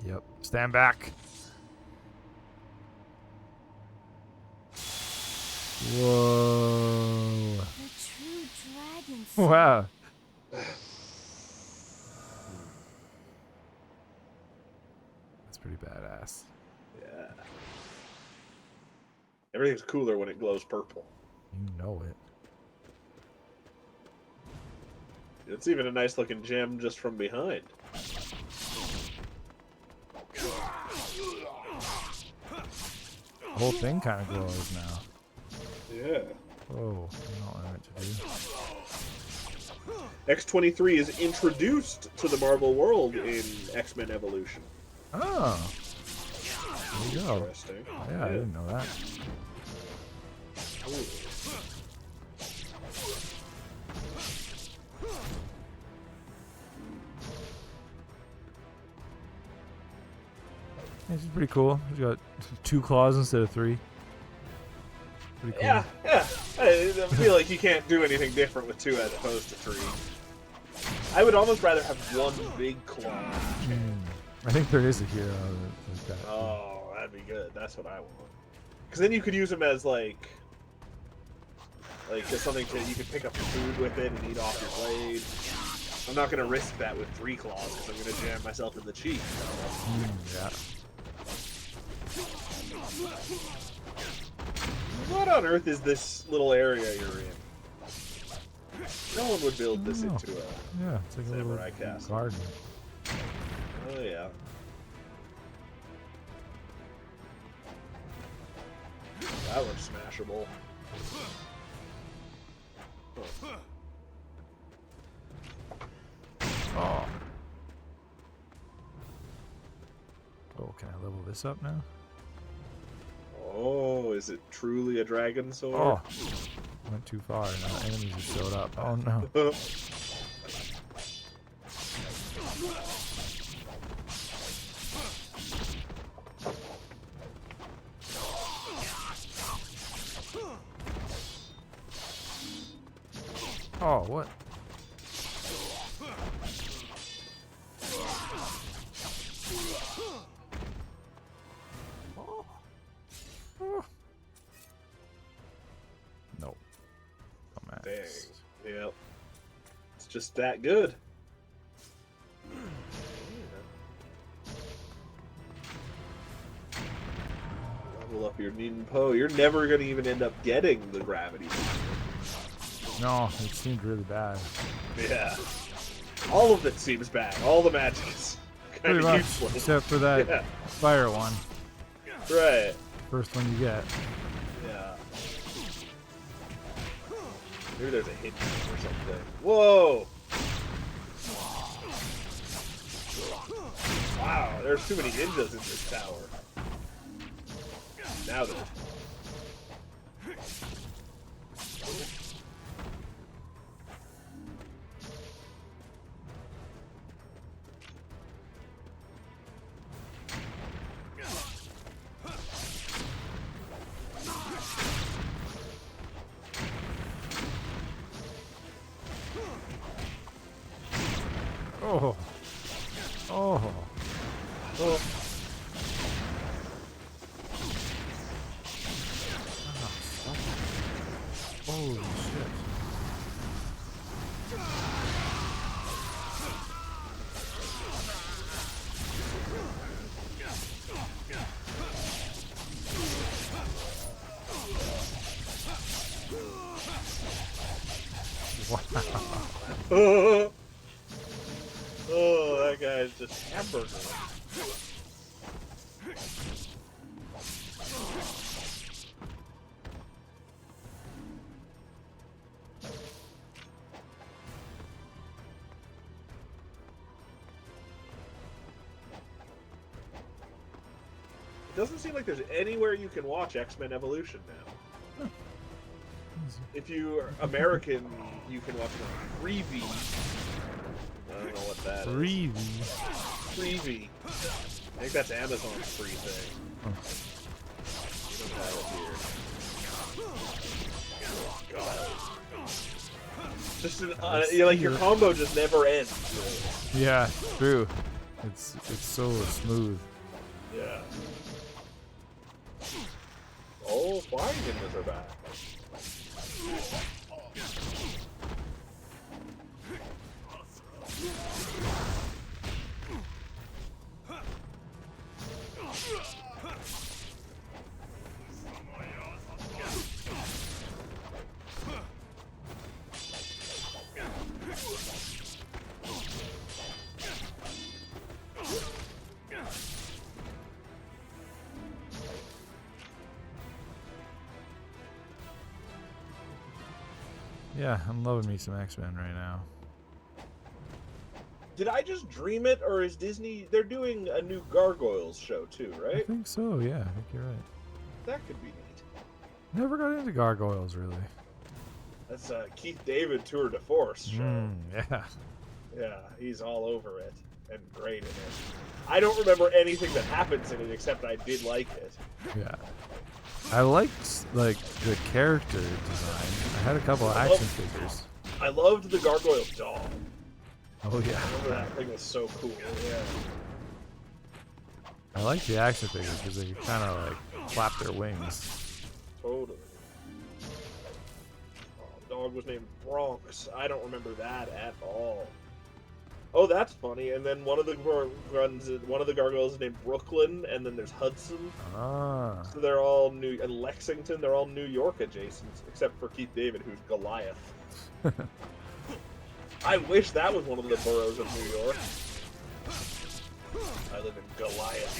Yep. Stand back. Whoa. The true dragon sword. Wow. That's pretty badass. Yeah. Everything's cooler when it glows purple. You know it. It's even a nice looking gem just from behind. The whole thing kind of glows now. Yeah. Whoa. Not what I meant to do. X-23 is introduced to the Marvel world in X-Men Evolution. Oh. There you go. Interesting. Yeah, I didn't know that. Ooh. This is pretty cool. He's got 2 claws instead of 3. Pretty cool. Yeah. I feel like you can't do anything different with 2 as opposed to 3. I would almost rather have 1 big claw. I think there is a hero like that. Oh, that'd be good. That's what I want. Because then you could use them as like as something to you could pick up your food with it and eat off your blade. I'm not gonna risk that with 3 claws because I'm gonna jam myself in the cheek. Yeah. What on earth is this little area you're in? No one would build this into a Yeah, it's like a little samurai castle. garden. Oh yeah. That looks smashable. Oh. Oh, can I level this up now? Oh, is it truly a dragon sword? Oh. Went too far. Now enemies have showed up. Oh no. Oh, what? No. Dang. Yep. It's just that good. Level up your Ninpo. You're never going to even end up getting the gravity. No, it seemed really bad. Yeah. All of it seems bad. All the magic is kind Pretty of much, useless. except for that Yeah. fire one. Right. First one you get. Yeah. Maybe there's a hint or something. Whoa! Wow, there's too many ninjas in this tower. Now there's... Oh. Oh. Oh. Holy shit. Wow. Oh, that guy's just hamburger. It doesn't seem like there's anywhere you can watch X-Men Evolution now. If you are American, you can watch it on Freevee. I don't know what that is. Freebie. Freevee. I think that's Amazon's free thing. We don't have it here. God. Just like your combo just never ends. Really. Yeah, true. It's so smooth. Yeah. Oh, flying ninjas are back. Yeah, I'm loving me some X-Men right now. Did I just dream it, or is Disney... They're doing a new Gargoyles show, too, I right? think so, yeah. I think you're right. That could be neat. Never got into gargoyles, really. That's Keith David tour de force show. Yeah. Yeah, he's all over it, and great in it. I don't remember anything that happens in it, except I did like it. Yeah. I liked, like, the character design. I had a couple of action figures. I loved the Gargoyle doll. Oh, yeah. I remember that thing was so cool, yeah. I like the action figures because they kind of, like, flap their wings. Totally. Oh, the dog was named Bronx. I don't remember that at all. Oh, that's funny. And then one of the gargoyles is named Brooklyn, and then there's Hudson. Ah. So they're all New... And Lexington, they're all New York adjacent, except for Keith David, who's Goliath. I wish that was one of the boroughs of New York. I live in Goliath.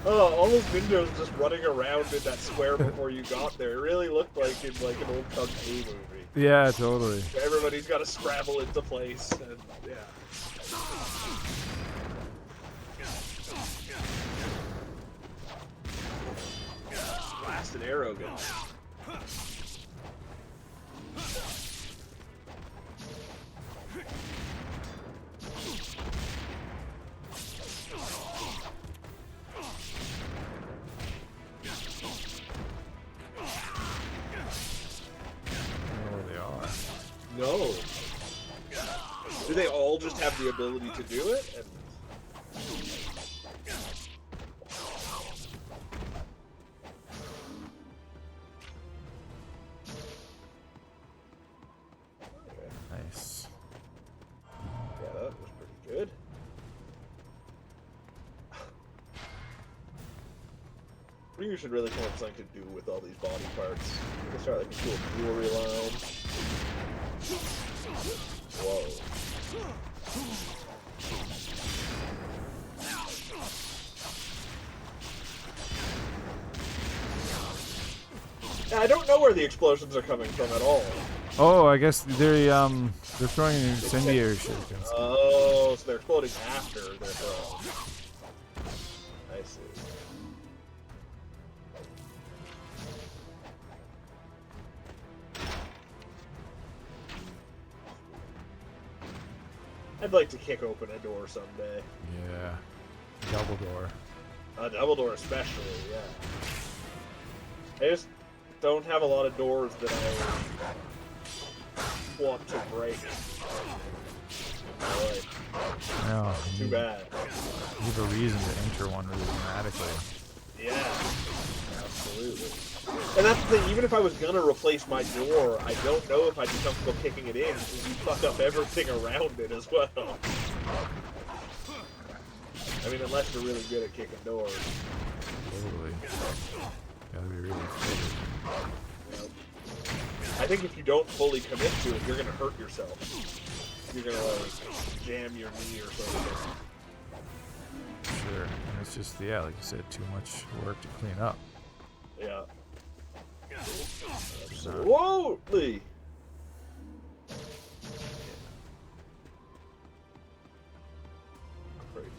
Oh, all those ninjas just running around in that square before you got there. It really looked like in like an old Kung Fu movie. Yeah, totally. Everybody's got to scramble into place, and yeah. Blast an arrow gun. No. Do they all just have the ability to do it? And... Okay. Nice. Yeah, that was pretty good. Ryu should really come up with something to do with all these body parts. We can start like a cool jewelry line. Whoa. Yeah, I don't know where the explosions are coming from at all. Oh, I guess they're throwing incendiary shurikens. Oh, so they're exploding after they're thrown. I see. I'd like to kick open a door someday. Yeah. Double door. A double door especially, yeah. I just don't have a lot of doors that I want to break. Alright. No, Too bad. You have a reason to enter one really dramatically. Yeah. Absolutely. And that's the thing, even if I was gonna replace my door, I don't know if I'd be comfortable kicking it in, because you fuck up everything around it as well. I mean, unless you're really good at kicking doors. Totally. Gotta be really fit. Yep. I think if you don't fully commit to it, you're gonna hurt yourself. You're gonna, like, jam your knee or something. Sure. And it's just, yeah, like you said, too much work to clean up. Yeah. Absolutely. Crazy.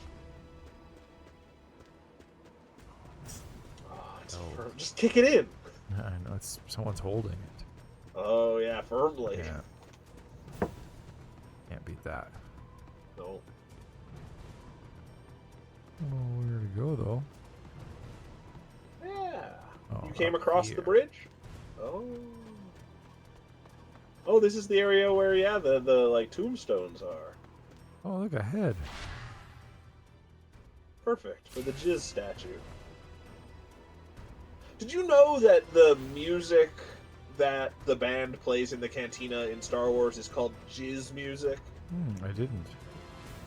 Oh, it's firm. Just kick it in. I know, it's someone's holding it. Oh yeah, firmly. Yeah. Can't beat that. No. I don't know where to go, though. Yeah. Oh, You came up across here. the bridge? Oh. Oh, this is the area where, yeah, the like tombstones are. Oh, look ahead. Perfect for the Jizz statue. Did you know that the music that the band plays in the cantina in Star Wars is called Jizz music? I didn't.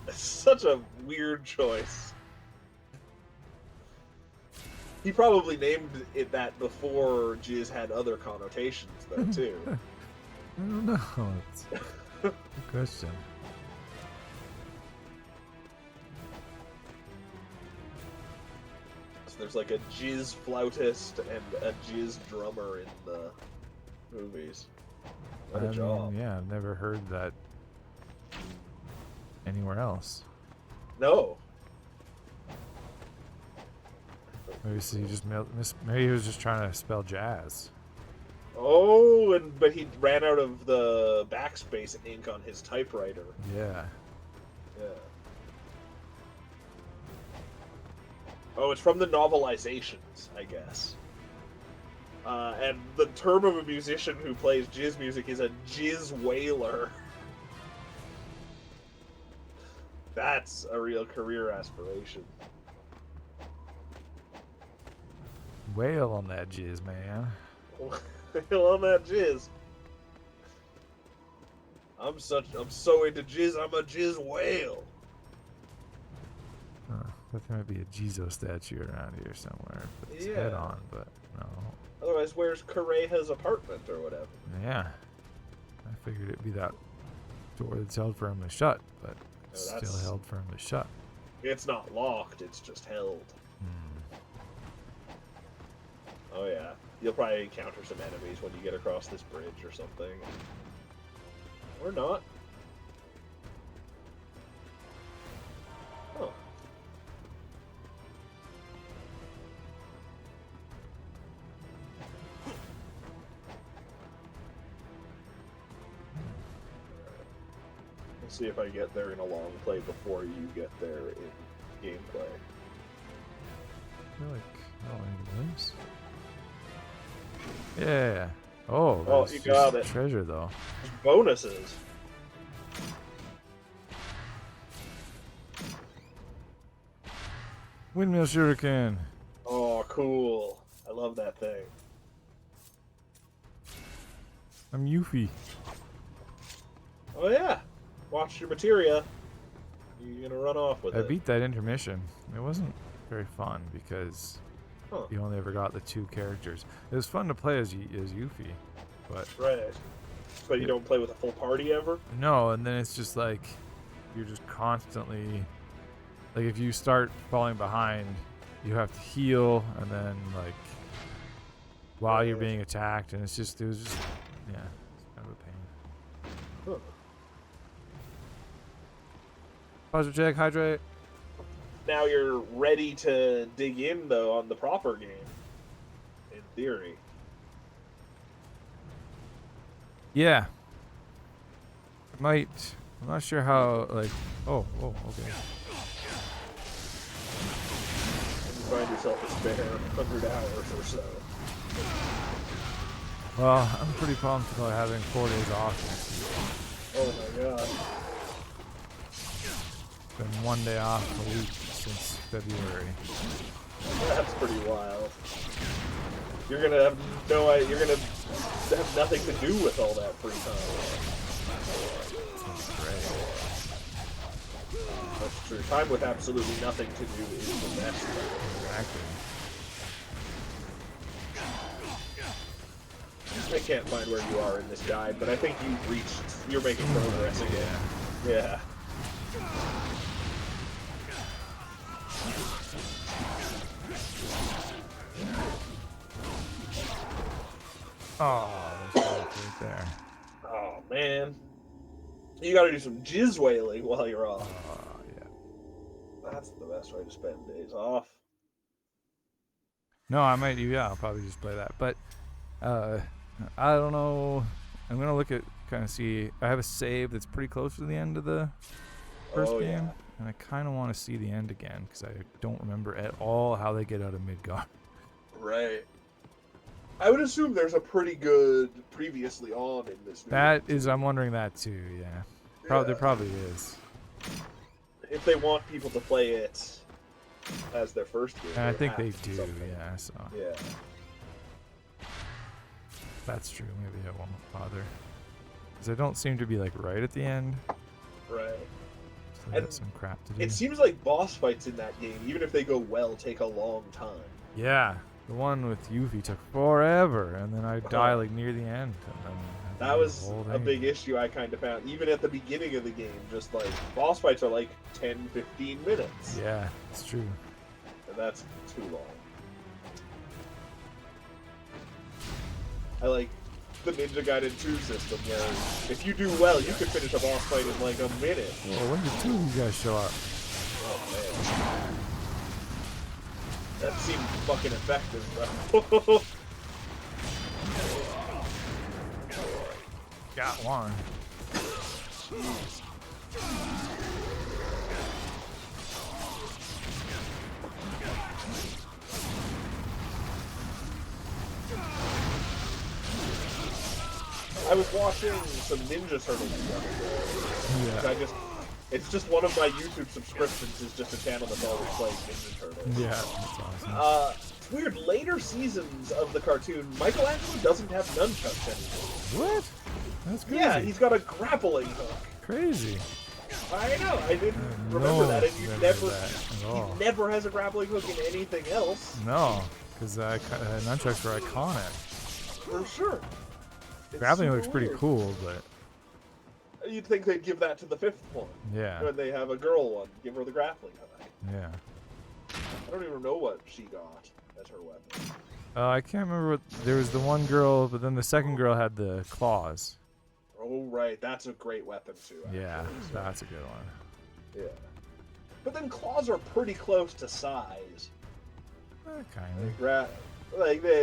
It's such a weird choice. He probably named it that before Jizz had other connotations, though, too. I don't know. It's a good question. So there's like a Jizz flautist and a Jizz drummer in movies. What a I job. mean, yeah, I've never heard that anywhere else. No. Maybe he just maybe he was just trying to spell jazz. Oh, but he ran out of the backspace ink on his typewriter. Yeah. Yeah. Oh, it's from the novelizations, I guess. And the term of a musician who plays jizz music is a jizz wailer. That's a real career aspiration. Wail on that jizz, man. Wail on that jizz. I'm so into jizz, I'm a jizz whale. Huh. I thought there might be a Jizo statue around here somewhere. Put his Yeah. head on, but no. Otherwise, where's Kureha's apartment or whatever? Yeah. I figured it'd be that door that's held firmly shut, but it's No, still that's- held firmly shut. It's not locked, it's just held. Hmm. Oh yeah. You'll probably encounter some enemies when you get across this bridge or something. Or not. Oh. Let's see if I get there in a long play before you get there in gameplay. I feel like any glimpse. Yeah. Oh, Oh, that's you just got it. treasure though. Bonuses. Windmill shuriken. Oh, cool. I love that thing. I'm Yuffie. Oh yeah. Watch your materia. You're gonna run off with I it. beat that intermission. It wasn't very fun because Huh. you only ever got the 2 characters. It was fun to play as Yuffie, but Right. But you don't play with a full party ever? no, and then it's just like you're just constantly like if you start falling behind, you have to heal and then like while you're being attacked, and it was just yeah, it's kind of a pain. Huh. Positive check, hydrate. Now you're ready to dig in, though, on the proper game. In theory. Yeah. Might. I'm not sure how, like. Oh, okay. And you find yourself a spare 100 hours or so. Well, I'm pretty pumped about having 4 days off next week. Oh my god. It's been 1 day off a week since February. That's pretty wild. You're gonna have you're gonna have nothing to do with all that free time. Great. That's true. Time with absolutely nothing to do is the best. Exactly. I can't find where you are in this guide, but I think you're making progress again. Yeah. Oh, there's one right there. Oh man. You gotta do some jizz wailing while you're off. Oh, yeah. That's the best way to spend days off. No, I might. Yeah, I'll probably just play that. But I don't know. I'm gonna look at kind of see. I have a save that's pretty close to the end of the first game, Yeah. and I kind of want to see the end again because I don't remember at all how they get out of Midgard. Right. I would assume there's a pretty good previously on in this. That is, I'm wondering that too. Yeah, there probably is. If they want people to play it as their first game, And I they think have they to do. something. Yeah, so Yeah. that's true. Maybe I won't bother because I don't seem to be like right at the end. Right. So I And got some crap to do. It seems like boss fights in that game, even if they go well, take a long time. Yeah, the one with Yuffie took forever, and then I die like near the end. And then I have to That do the was whole a thing big again. issue I kind of found. Even at the beginning of the game, just like boss fights are like 10, 15 minutes. Yeah, it's true. And that's too long. I like the Ninja Gaiden 2 system, where if you do well, you can finish a boss fight in like a minute. Well, when did 2 of these guys show up? Oh man. That seemed fucking effective, bro. Got one. I was watching some Ninja Turtles stuff. Yeah. It's just one of my YouTube subscriptions is just a channel that's always playing Ninja Turtles. Yeah, that's awesome. It's weird. Later seasons of the cartoon, Michelangelo doesn't have nunchucks anymore. What? That's crazy. Yeah, he's got a grappling hook. Crazy. I know. I didn't remember that. And he never has a grappling hook in anything else. No, because nunchucks were iconic. For sure. It's Grappling super hook's pretty weird. cool, but You'd think they'd give that to the 5th one. yeah, When they have a girl one, give her the grappling hook. yeah. I don't even know what she got as her weapon. I can't remember what. There was the one girl, but then the second girl had the claws. Oh, right. That's a great weapon, too. Actually. Yeah, that's a good one. Yeah. But then claws are pretty close to size. Kind of.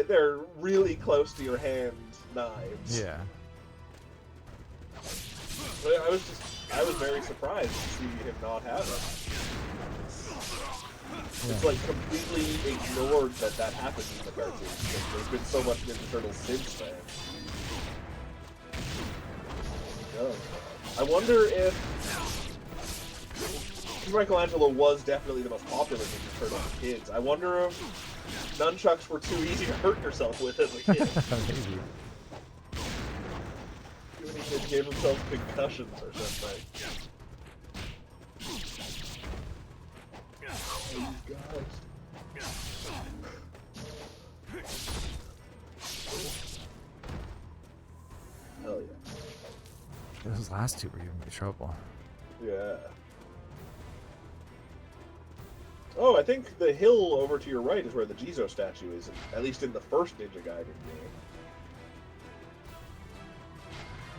They're really close to your hand knives. Yeah. But I was very surprised to see him not have it. It's like completely ignored that happened in the cartoon. There's been so much Ninja Turtles since then. Oh. I wonder if Michelangelo was definitely the most popular Ninja Turtle for kids. I wonder if nunchucks were too easy to hurt yourself with as a kid. Maybe. Too many kids gave themselves concussions or something. Oh, guys. Hell yeah. Those last two were giving me trouble. Yeah. Oh, I think the hill over to your right is where the Jizo statue is, at least in the first Ninja Gaiden game.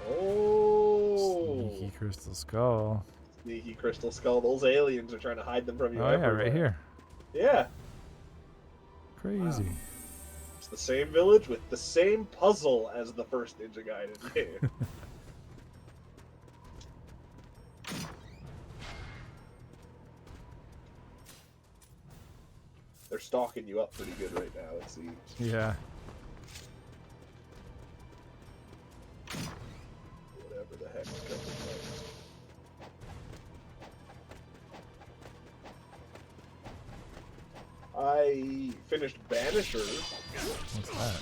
Oh! Sneaky crystal skull. Sneaky crystal skull. Those aliens are trying to hide them from you Oh yeah, everywhere. right here. Yeah. Crazy. Wow. It's the same village with the same puzzle as the first Ninja Gaiden game. They're stalking you up pretty good right now, it seems. Yeah. Whatever the heck is coming next. I finished Banishers. What's that?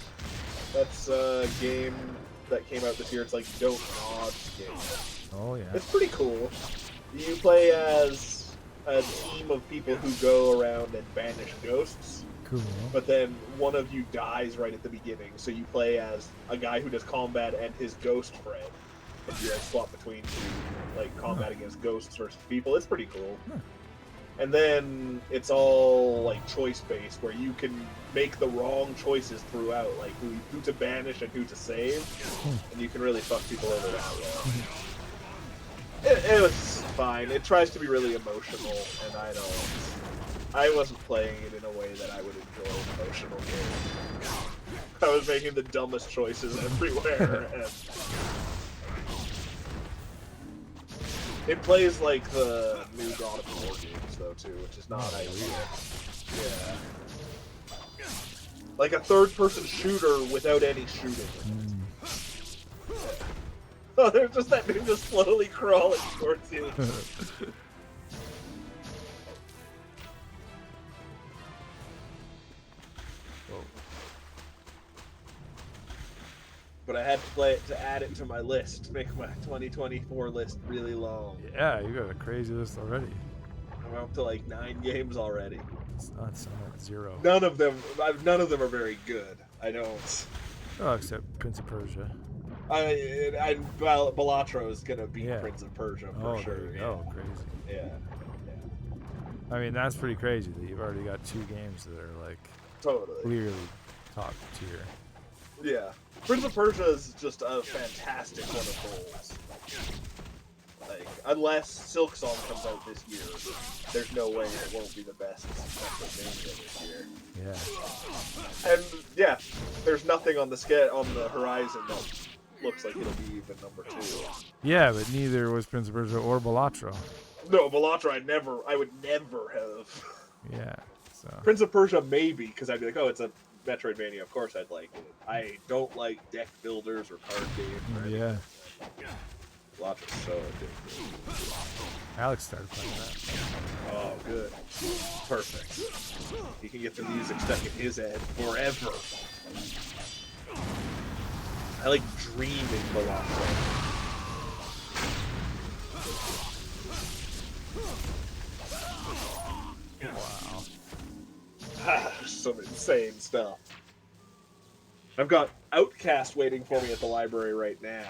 That's a game that came out this year. It's like Don't Nod's game. Oh yeah. It's pretty cool. You play as a team of people who go around and banish ghosts, Cool. but then one of you dies right at the beginning, so you play as a guy who does combat and his ghost friend. And you guys swap between two, like, combat against ghosts versus people. It's pretty cool. And then it's all, like, choice-based, where you can make the wrong choices throughout, like who to banish and who to save, and you can really fuck people over that way. It was fine. It tries to be really emotional, and I wasn't playing it in a way that I would enjoy an emotional game. I was making the dumbest choices everywhere, and it plays like the new God of War games, though, too, which is not ideal. Yeah. Like a third-person shooter without any shooting. Yeah. Oh, there's just that dude just slowly crawling towards you. But I had to play it to add it to my list, make my 2024 list really long. Yeah, you got a crazy list already. I'm up to like 9 games already. It's not at 0. None of them are very good. I don't. Oh, except Prince of Persia. Balatro is gonna beat Yeah. Prince of Persia for sure. There you go. Crazy. Yeah. I mean, that's pretty crazy that you've already got 2 games that are like Totally. clearly top tier. Yeah. Prince of Persia is just a fantastic one of those. Like, unless Silk Song comes out this year, there's no way it won't be the best Metroidvania this year. Yeah. And yeah, there's nothing on the horizon that looks like it'll be even number 2. Yeah, but neither was Prince of Persia or Balatro. No, Balatro, I would never have. Yeah. So. Prince of Persia, maybe, because I'd be like, oh, it's a Metroidvania. Of course, I'd like it. I don't like deck builders or card games. Or anything. Yeah. Balatro is so addictive. Alex started playing that. Oh, good. Perfect. He can get the music stuck in his head forever. I like dreaming Balatro. Wow. Some insane stuff. I've got Outcast waiting for me at the library right now,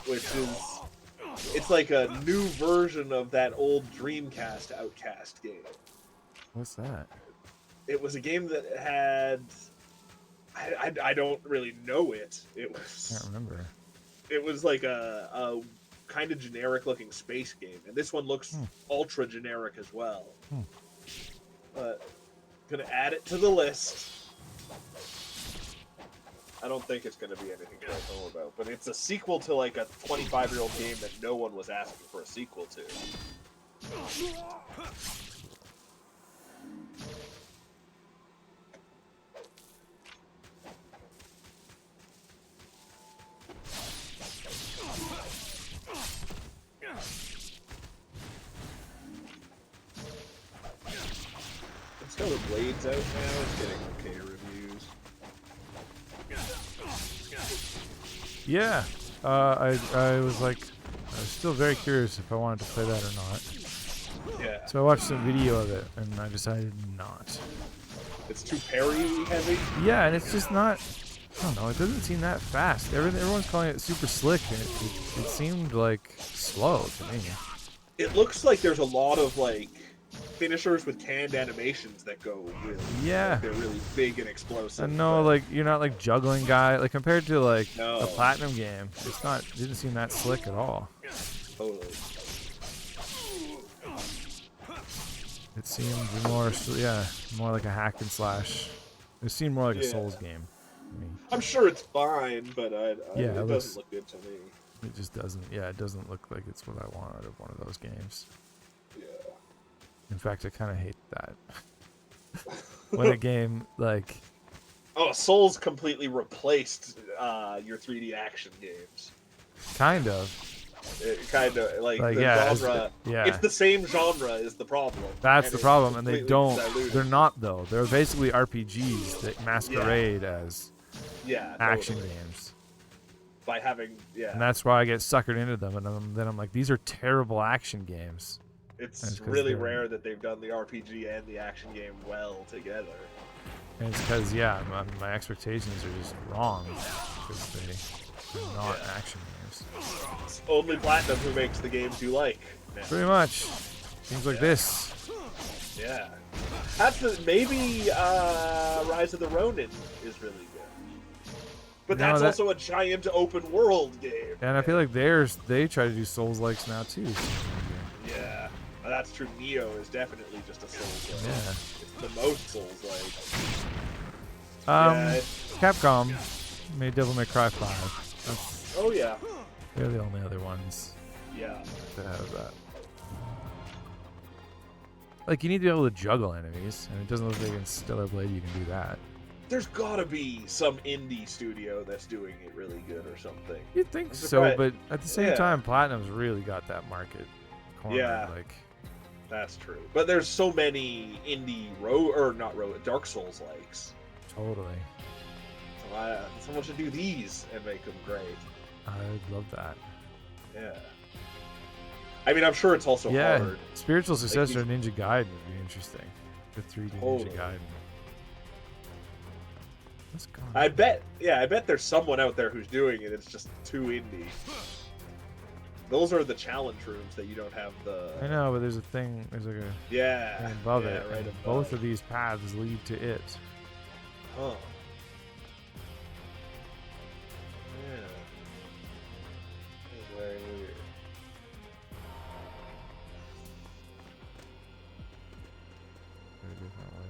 which is, it's like a new version of that old Dreamcast Outcast game. What's that? It was a game that had, I don't really know it. It I was, can't remember. it was like a kind of generic looking space game, and this one looks ultra generic as well. But gonna add it to the list. I don't think it's gonna be anything to write home about, but it's a sequel to like a 25-year-old game that no one was asking for a sequel to. Stellar Blade's out now. It's getting okay reviews. Yeah. I was like, I was still very curious if I wanted to play that or not. Yeah. So I watched some video of it, and I decided not. It's too parry heavy. Yeah, and it's just not. I don't know. It doesn't seem that fast. Everyone's calling it super slick, and it seemed like slow to me. It looks like there's a lot of like finishers with canned animations that go really. Yeah. Like, they're really big and explosive. And no, but- like you're not like juggling guy. Like compared to like No. a platinum game, it's not. It didn't seem that slick at all. Totally. It seemed more, yeah, more like a hack and slash. It seemed more like a Yeah. Souls game. I mean, I'm sure it's fine, but Yeah, it it looks- doesn't look good to me. it just doesn't. Yeah, it doesn't look like it's what I want out of one of those games. Yeah. In fact, I kind of hate that. When a game like, Oh, Souls completely replaced your 3D action games. kind of. It kind of like the yeah, genre. yeah. It's the same genre is the problem. That's and the it's problem, and they completely don't. diluted. They're not though. They're basically RPGs that masquerade as Yeah, action totally. games, By having and that's why I get suckered into them. And then I'm like, these are terrible action games. it's That's 'cause really they're- rare that they've done the RPG and the action game well together. And it's because, yeah, my expectations are just wrong because they're not Yeah. action games. It's only Platinum who makes the games you like. now. Pretty much. Things like this. Yeah. That's maybe Rise of the Ronin is really good. But No, that's that- also a giant open world game. And I feel like they try to do Souls-likes now, too. Yeah. That's true. Neo is definitely just a Souls-like. Yeah. It's the most Souls-like. Yeah, Capcom made Devil May Cry 5. That's, oh yeah. they're the only other ones Yeah. that have that. Like, you need to be able to juggle enemies, and it doesn't look like in Stellar Blade you can do that. There's gotta be some indie studio that's doing it really good or something. You'd think I'm so, surprised- but at the same Yeah. time, Platinum's really got that market cornered. Yeah. Like, That's true. But there's so many indie Dark Souls likes. totally. So someone should do these and make them great. I'd love that. Yeah. I mean, I'm sure it's also Yeah, hard. spiritual successor these- Ninja Gaiden would be interesting. The 3D Totally. Ninja Gaiden. What's going on? I bet there's someone out there who's doing it. It's just too indie. Those are the challenge rooms that you don't have the. I know, but there's a thing. There's like a Yeah. thing above yeah, it. Right and above. both of these paths lead to it. Huh. a different way.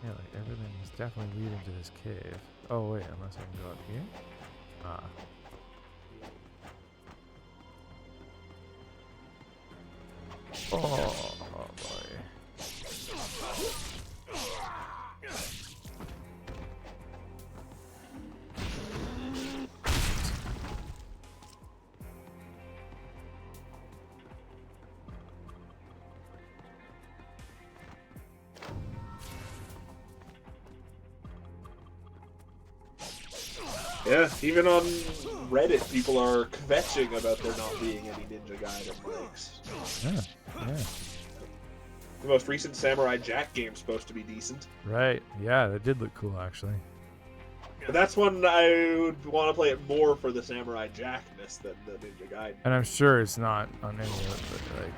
Yeah, like everything is definitely leading to this cave. Oh wait, unless I can go up here? Ah. Oh boy. Yeah, even on Reddit, people are kvetching about there not being any Ninja Gaiden breaks. Yeah, yeah. The most recent Samurai Jack game's supposed to be decent. Right. Yeah, that did look cool actually. But that's one I would want to play it more for the Samurai Jackness than the Ninja Gaiden. And I'm sure it's not on any of it, but like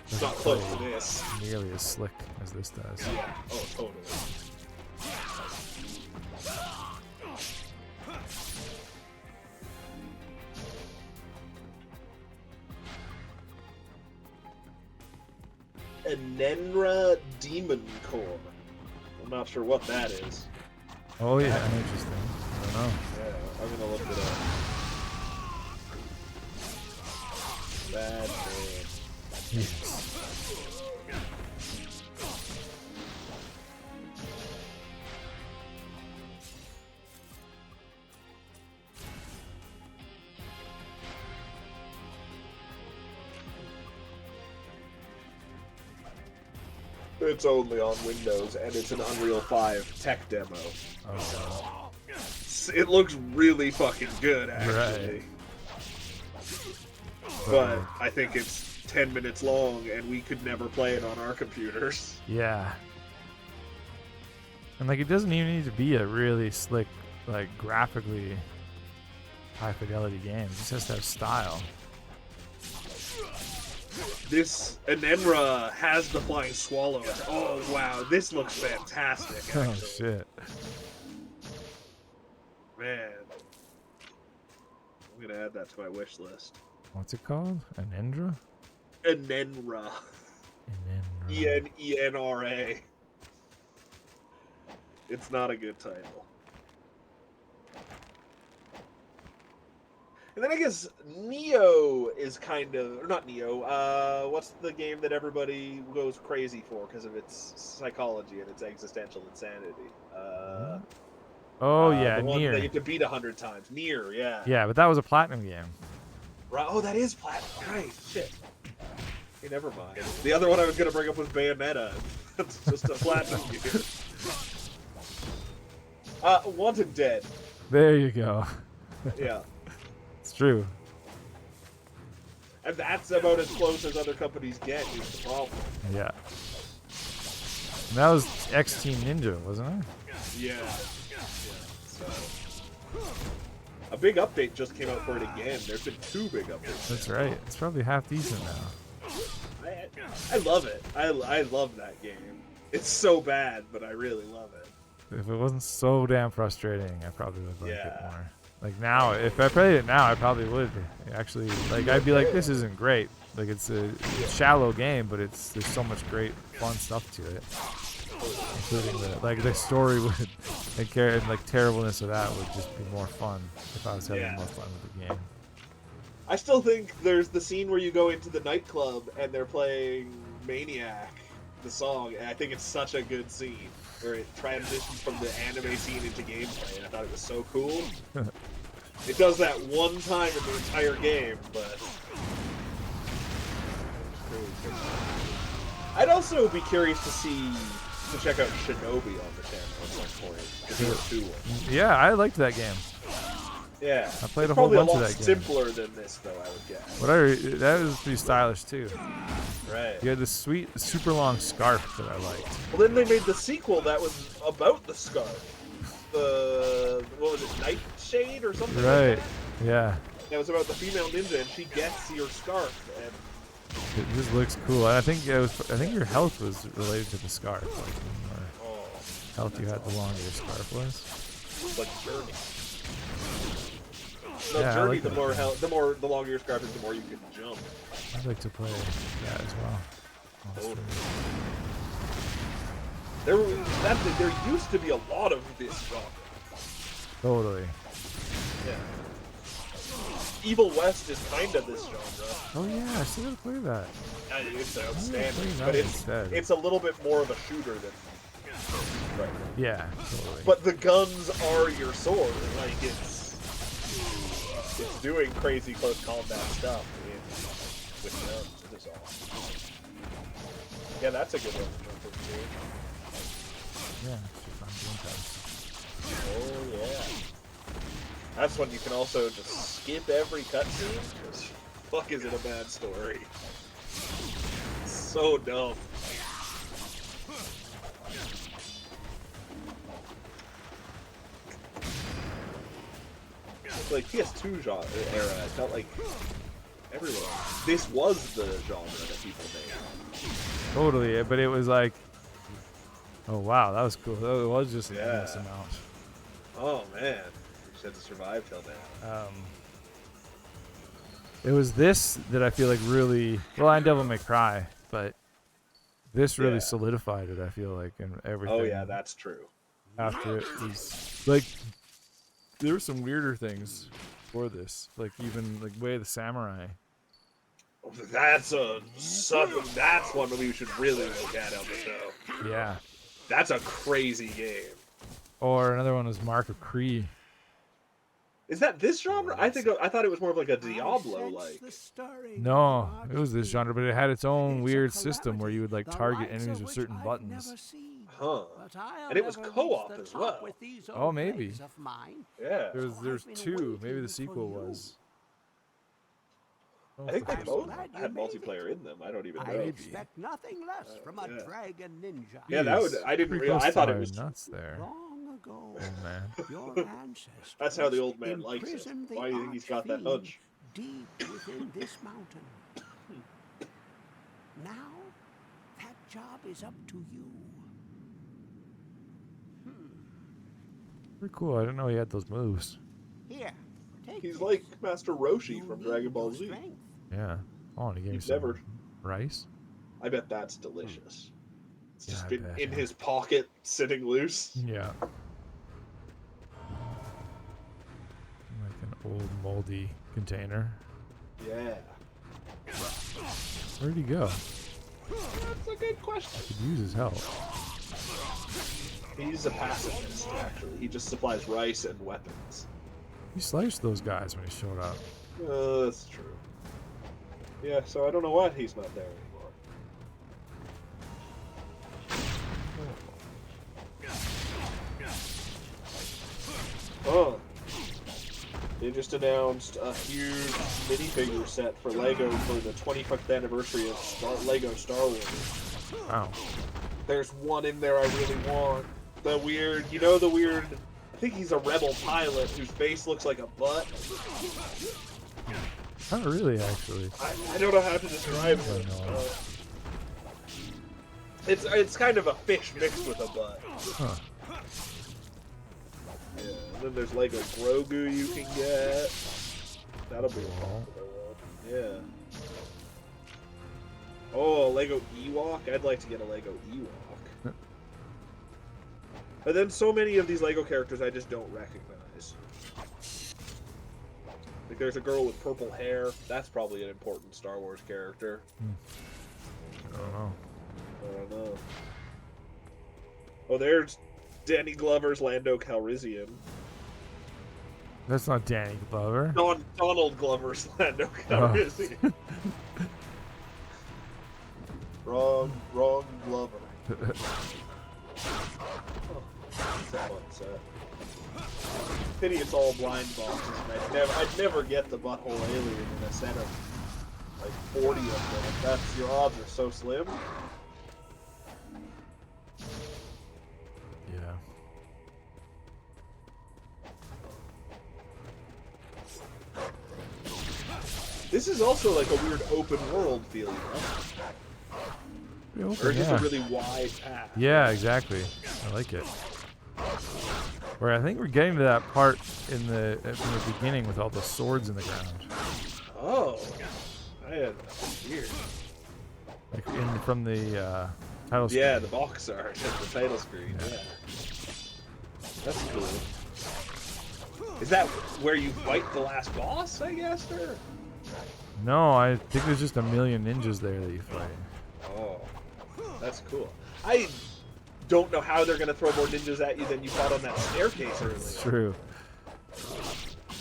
It's not doesn't close to play this. nearly as slick as this does. Yeah, oh, totally. Enenra Demon Core. I'm not sure what that is. Oh yeah, interesting. I don't know. Yeah, I'm gonna look it up. Bad name. Yes. It's only on Windows, and it's an Unreal 5 tech demo. Oh It looks really fucking good, actually. But I think it's 10 minutes long, and we could never play it on our computers. yeah. And like it doesn't even need to be a really slick, like graphically high fidelity game. It just has to have style. This Enenra has the flying swallows. Oh wow, this looks fantastic. Actually. Oh shit. Man, I'm gonna add that to my wish list. What's it called? An Endra? Enenra. Enenra. Enenra. It's not a good title. And then I guess Neo is kind of, or not Neo, what's the game that everybody goes crazy for because of its psychology and its existential insanity? Oh yeah, the one Nier. that you have to beat 100 times. Nier, yeah. Yeah, but that was a platinum game. Right. Oh, that is platinum. Right, shit. Hey, never mind. The other one I was going to bring up was Bayonetta. That's just a platinum game. Wanted Dead. There you go. Yeah. It's true. And that's about as close as other companies get, is the problem. Yeah. And that was X Team Ninja, wasn't it? Yeah. So, a big update just came out for it again. There's been 2 big updates. That's right. It's probably half decent now. I love it. I love that game. It's so bad, but I really love it. If it wasn't so damn frustrating, I probably would like it Yeah. more. Like now, if I played it now, I probably would actually. Like I'd be like, this isn't great. Like it's a shallow game, but there's so much great fun stuff to it, including the story would and like terribleness of that would just be more fun if I was having more fun with the game. I still think there's the scene where you go into the nightclub and they're playing Maniac, the song, and I think it's such a good scene where it transitions from the anime scene into gameplay, and I thought it was so cool. It does that one time in the entire game, but I'd also be curious to check out Shinobi on the channel at some point. Because there's 2 ones. Yeah, I liked that game. Yeah. I played It's a whole probably bunch a of lot that game. simpler than this, though, I would guess. That was pretty stylish too. Right. You had this sweet, super long scarf that I liked. Well, then they made the sequel that was about the scarf. What was it, Nightshade or something Right. like that? Yeah. That was about the female ninja, and she gets your scarf. And It just looks cool. And I think your health was related to the scarf. Like the more health you had, the longer your scarf was. like Journey. No, Yeah, I Journey. like The that. the longer your scarf is, the more you can jump. I'd like to play that as well. Totally. There used to be a lot of this genre. Totally. Yeah. Evil West is kind of this genre. Oh yeah, I still gotta play that. It's play outstanding, that but instead. it's a little bit more of a shooter than. Right. Yeah, totally. But the guns are your sword. Like it's doing crazy close combat stuff with guns. It is awesome. Yeah, that's a good one to jump into. Yeah, it's on Game Pass. Oh yeah. That's when you can also just skip every cutscene. Because fuck, is it a bad story? It's so dumb. It's like PS2 genre era. It felt like everyone. This was the genre that people made. Totally, but it was like, oh wow, that was cool. It was just an endless Yeah. amount. Oh man, you just had to survive till now. It was this that I feel like really, well, and Devil May Cry, but this really Yeah. solidified it. I feel like, and everything. Oh yeah, that's true. After it was like, there were some weirder things for this, like even like Way of the Samurai. That's that's one we should really look at on the show. Yeah. That's a crazy game. Or another one was Mark of Cree. Is that this genre? I thought it was more of like a Diablo like. No, it was this genre, but it had its own weird system where you would like target enemies with certain buttons. Huh. And it was co-op as well. Oh, maybe. Yeah. There's two. Maybe the sequel was. I think they both had multiplayer in them. I don't even know. I expect nothing less from a dragon ninja. Yeah, that would. I didn't realize. I thought it was. nuts there. Long ago, Oh man. your ancestors That's how the old man likes it. imprisoned the Why do you think he's got that hunch? deep within this mountain. Now, that job is up to you. Pretty cool. I didn't know he had those moves. Here, take He's this. like Master Roshi You from need Dragon Ball your Z. strength. Yeah. Oh, and he gave me You've some never- rice. I bet that's delicious. It's Yeah, just I been bet, in yeah. his pocket, sitting loose. Yeah. Like an old moldy container. Yeah. Where'd he go? That's a good question. Could use his help. He's a pacifist, actually. He just supplies rice and weapons. He sliced those guys when he showed up. That's true. Yeah, so I don't know why he's not there anymore. Oh. They just announced a huge minifigure set for LEGO for the 25th anniversary of LEGO Star Wars. Wow. There's one in there I really want. The weird, I think he's a rebel pilot whose face looks like a butt. Not really, actually. I don't know how to describe it. It's kind of a fish mixed with a butt. Huh. Yeah, and then there's Lego Grogu you can get. That'll be a Cool. popular one. Yeah. Oh, Lego Ewok? I'd like to get a Lego Ewok. But then so many of these Lego characters I just don't recognize. Like there's a girl with purple hair. That's probably an important Star Wars character. I don't know. I don't know. Oh, there's Danny Glover's Lando Calrissian. That's not Danny Glover. Donald Glover's Lando Calrissian. Wrong Glover. That's a fun set. Pity it's all blind boxes, and I'd never get the butthole alien in a set of like 40 of them. That's your odds are so slim. Yeah. This is also like a weird open world feeling, right? Or just a really wide path. Yeah, exactly. I like it. Where I think we're getting to that part in the beginning with all the swords in the ground. Oh, I had weird. Like in from the title screen. Yeah, the box art at the title screen. Yeah. That's cool. Is that where you fight the last boss, I guess, or? No, I think there's just a million ninjas there that you fight. Oh, that's cool. I don't know how they're gonna throw more ninjas at you than you fought on that staircase earlier. It's true.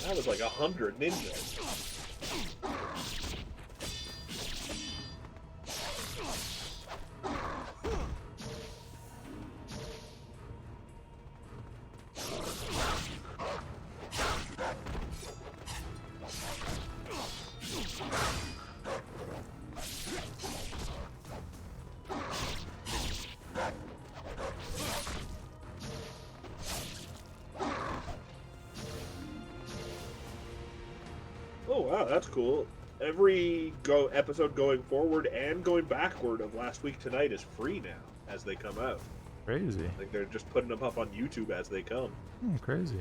That was like 100 ninjas. Oh wow, that's cool. Every episode going forward and going backward of Last Week Tonight is free now as they come out. Crazy. Like they're just putting them up on YouTube as they come. Crazy.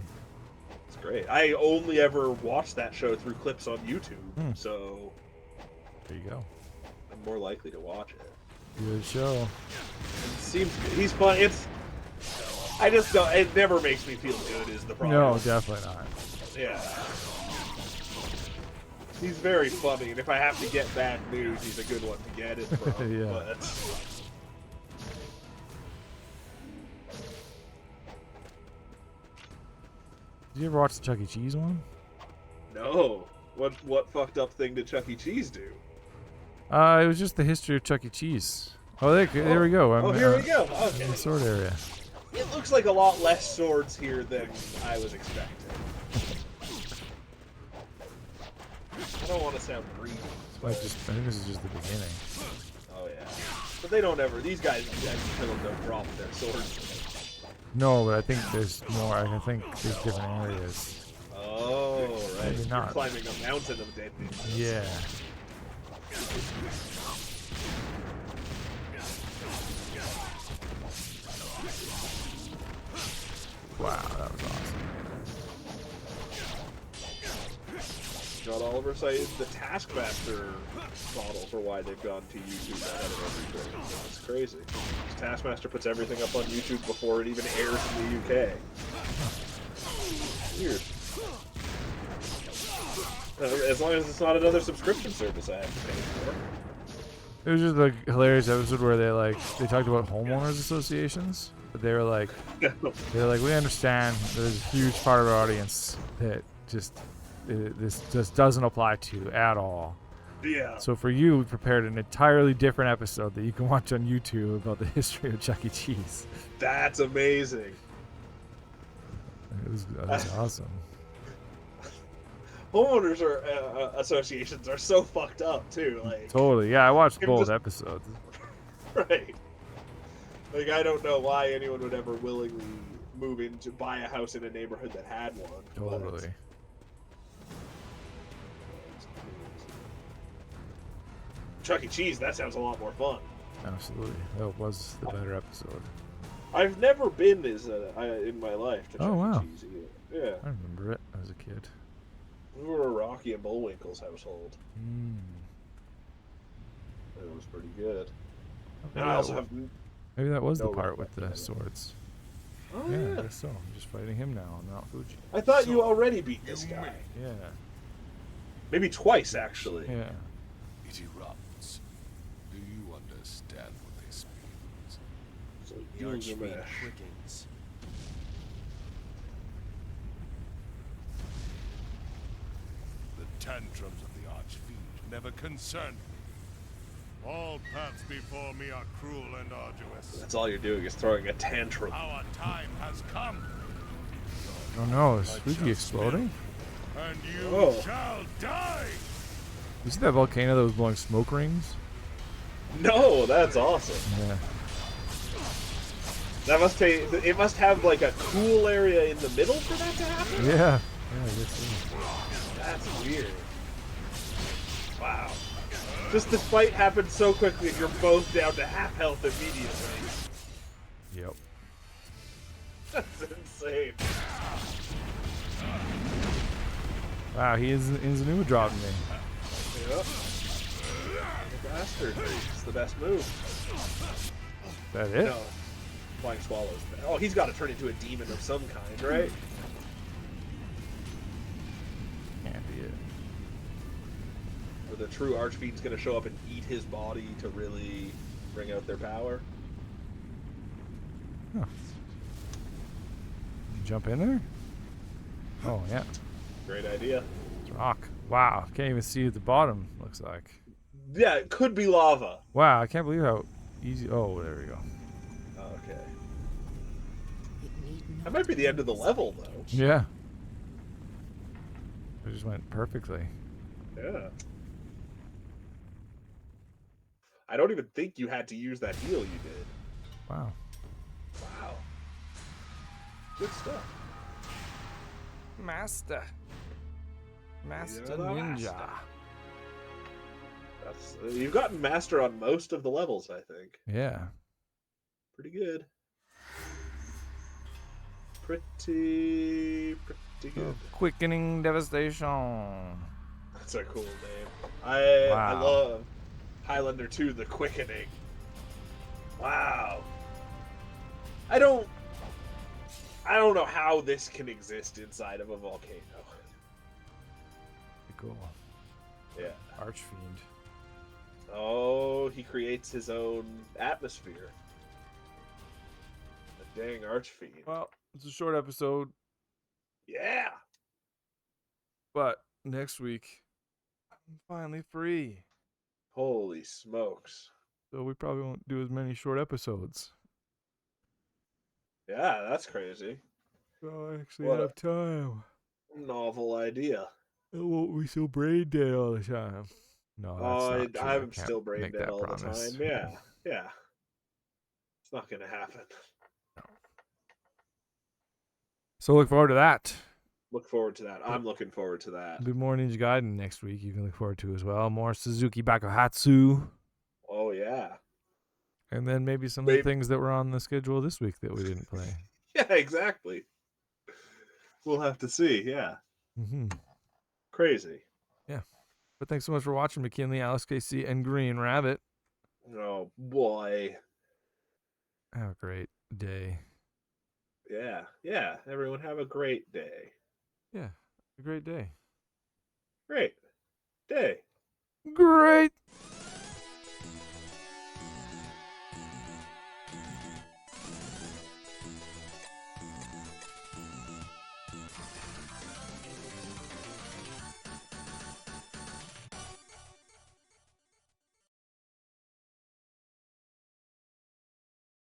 It's great. I only ever watched that show through clips on YouTube, so There you go. I'm more likely to watch it. Good show. It seems he's fun. I just don't. It never makes me feel good. Is the problem? No, definitely not. Yeah. He's very funny, and if I have to get bad news, he's a good one to get it from. Yeah. But Did you ever watch the Chuck E. Cheese one? no, what fucked up thing did Chuck E. Cheese do? It was just the history of Chuck E. Cheese. Oh, there we go. Oh, here we go. In Okay. the sword area. It looks like a lot less swords here than I was expecting. I don't want to sound greedy. I think this is just the beginning. Oh yeah, but they don't ever. These guys don't drop their swords. No, but I think there's more. I think there's different areas. Oh right. Maybe You're not. climbing a mountain of dead ninjas. Yeah. Wow, that was awesome. John Oliver cited the Taskmaster model for why they've gone to YouTube instead of everything. It's crazy. Taskmaster puts everything up on YouTube before it even airs in the UK. Weird. As long as it's not another subscription service I have to pay for. It was just a hilarious episode where they talked about homeowners associations, but they were like, we understand there's a huge part of our audience that this just doesn't apply to at all. Yeah. So for you, we prepared an entirely different episode that you can watch on YouTube about the history of Chuck E. Cheese. That's amazing. That was awesome. Homeowners associations are so fucked up too. Like Totally. Yeah, I watched It both just- episodes. right. Like I don't know why anyone would ever willingly move in to buy a house in a neighborhood that had one. but- Totally. Chuck E. Cheese, that sounds a lot more fun. Absolutely. That was the better episode. I've never been in my life to Chuck Oh, wow. E. Cheese either. Yeah. I remember it as a kid. We were a Rocky and Bullwinkle's household. It was pretty good. And I also have... Maybe that was the no part with the recollection. swords. Oh, Yeah, yeah. I guess so. I'm just fighting him now on Mount Fuji. I thought you already beat this guy. Yeah. Maybe twice, actually. Yeah. It erupts. Do you understand what this means? So The Archfiend Gilgamesh. quickens. The tantrums of the Archfiend never concerned me. All paths before me are cruel and arduous. That's all you're doing is throwing a tantrum. Our time has come, Oh no, is Fuji exploding? and you Oh. shall die! You see that volcano that was blowing smoke rings? No, that's awesome. Yeah. That must take. It must have like a cool area in the middle for that to happen. Yeah. Yeah, I guess so. That's weird. Wow. Just this fight happened so quickly, and you're both down to half health immediately. Yep. That's insane. Wow, Inzanuma dropped me. Yep. Bastard. It's the best move. Is that it? No. Flying Swallows. Oh, he's got to turn into a demon of some kind, right? Can't be it. Or the true Archfiend's going to show up and eat his body to really bring out their power. Huh. Did you jump in there? Oh, yeah. Great idea. It's rock. Wow. Can't even see at the bottom, looks like. Yeah, it could be lava. Wow, I can't believe how easy. Oh, there we go. Okay. That might be the end of the level, though. Yeah. It just went perfectly. Yeah. I don't even think you had to use that heal you did. Wow. Wow. Good stuff. Master. Master You're the Ninja. master. That's, you've gotten master on most of the levels, I think. Yeah. Pretty good. Pretty good. Quickening devastation. That's a cool name. I Wow. love Highlander 2, The Quickening. Wow. I don't know how this can exist inside of a volcano. Cool. Yeah. Archfiend. Oh, he creates his own atmosphere. A dang Archfiend. Well, it's a short episode, Yeah. but next week I'm finally free. Holy smokes. So we probably won't do as many short episodes. Yeah, that's crazy. So I actually What a- have time. Novel idea. I won't be so brain dead all the time. No, that's not true. I I'm can't still brain make dead that all promise. the time. Yeah, yeah. It's not gonna happen. So look forward to that. Look forward to that. I'm looking forward to that. There'll be more Ninja Gaiden next week. You can look forward to as well. More Suzuki Bakuhatsu. Oh yeah. And then maybe some of the Maybe- things that were on the schedule this week that we didn't play. Yeah, exactly. We'll have to see. Yeah. Mm-hmm. Crazy. But thanks so much for watching, McKinley, Alex, KC, and Green Rabbit. Oh boy. Have a great day. Yeah. Yeah. Everyone have a great day. Yeah, a great day. Great day. Great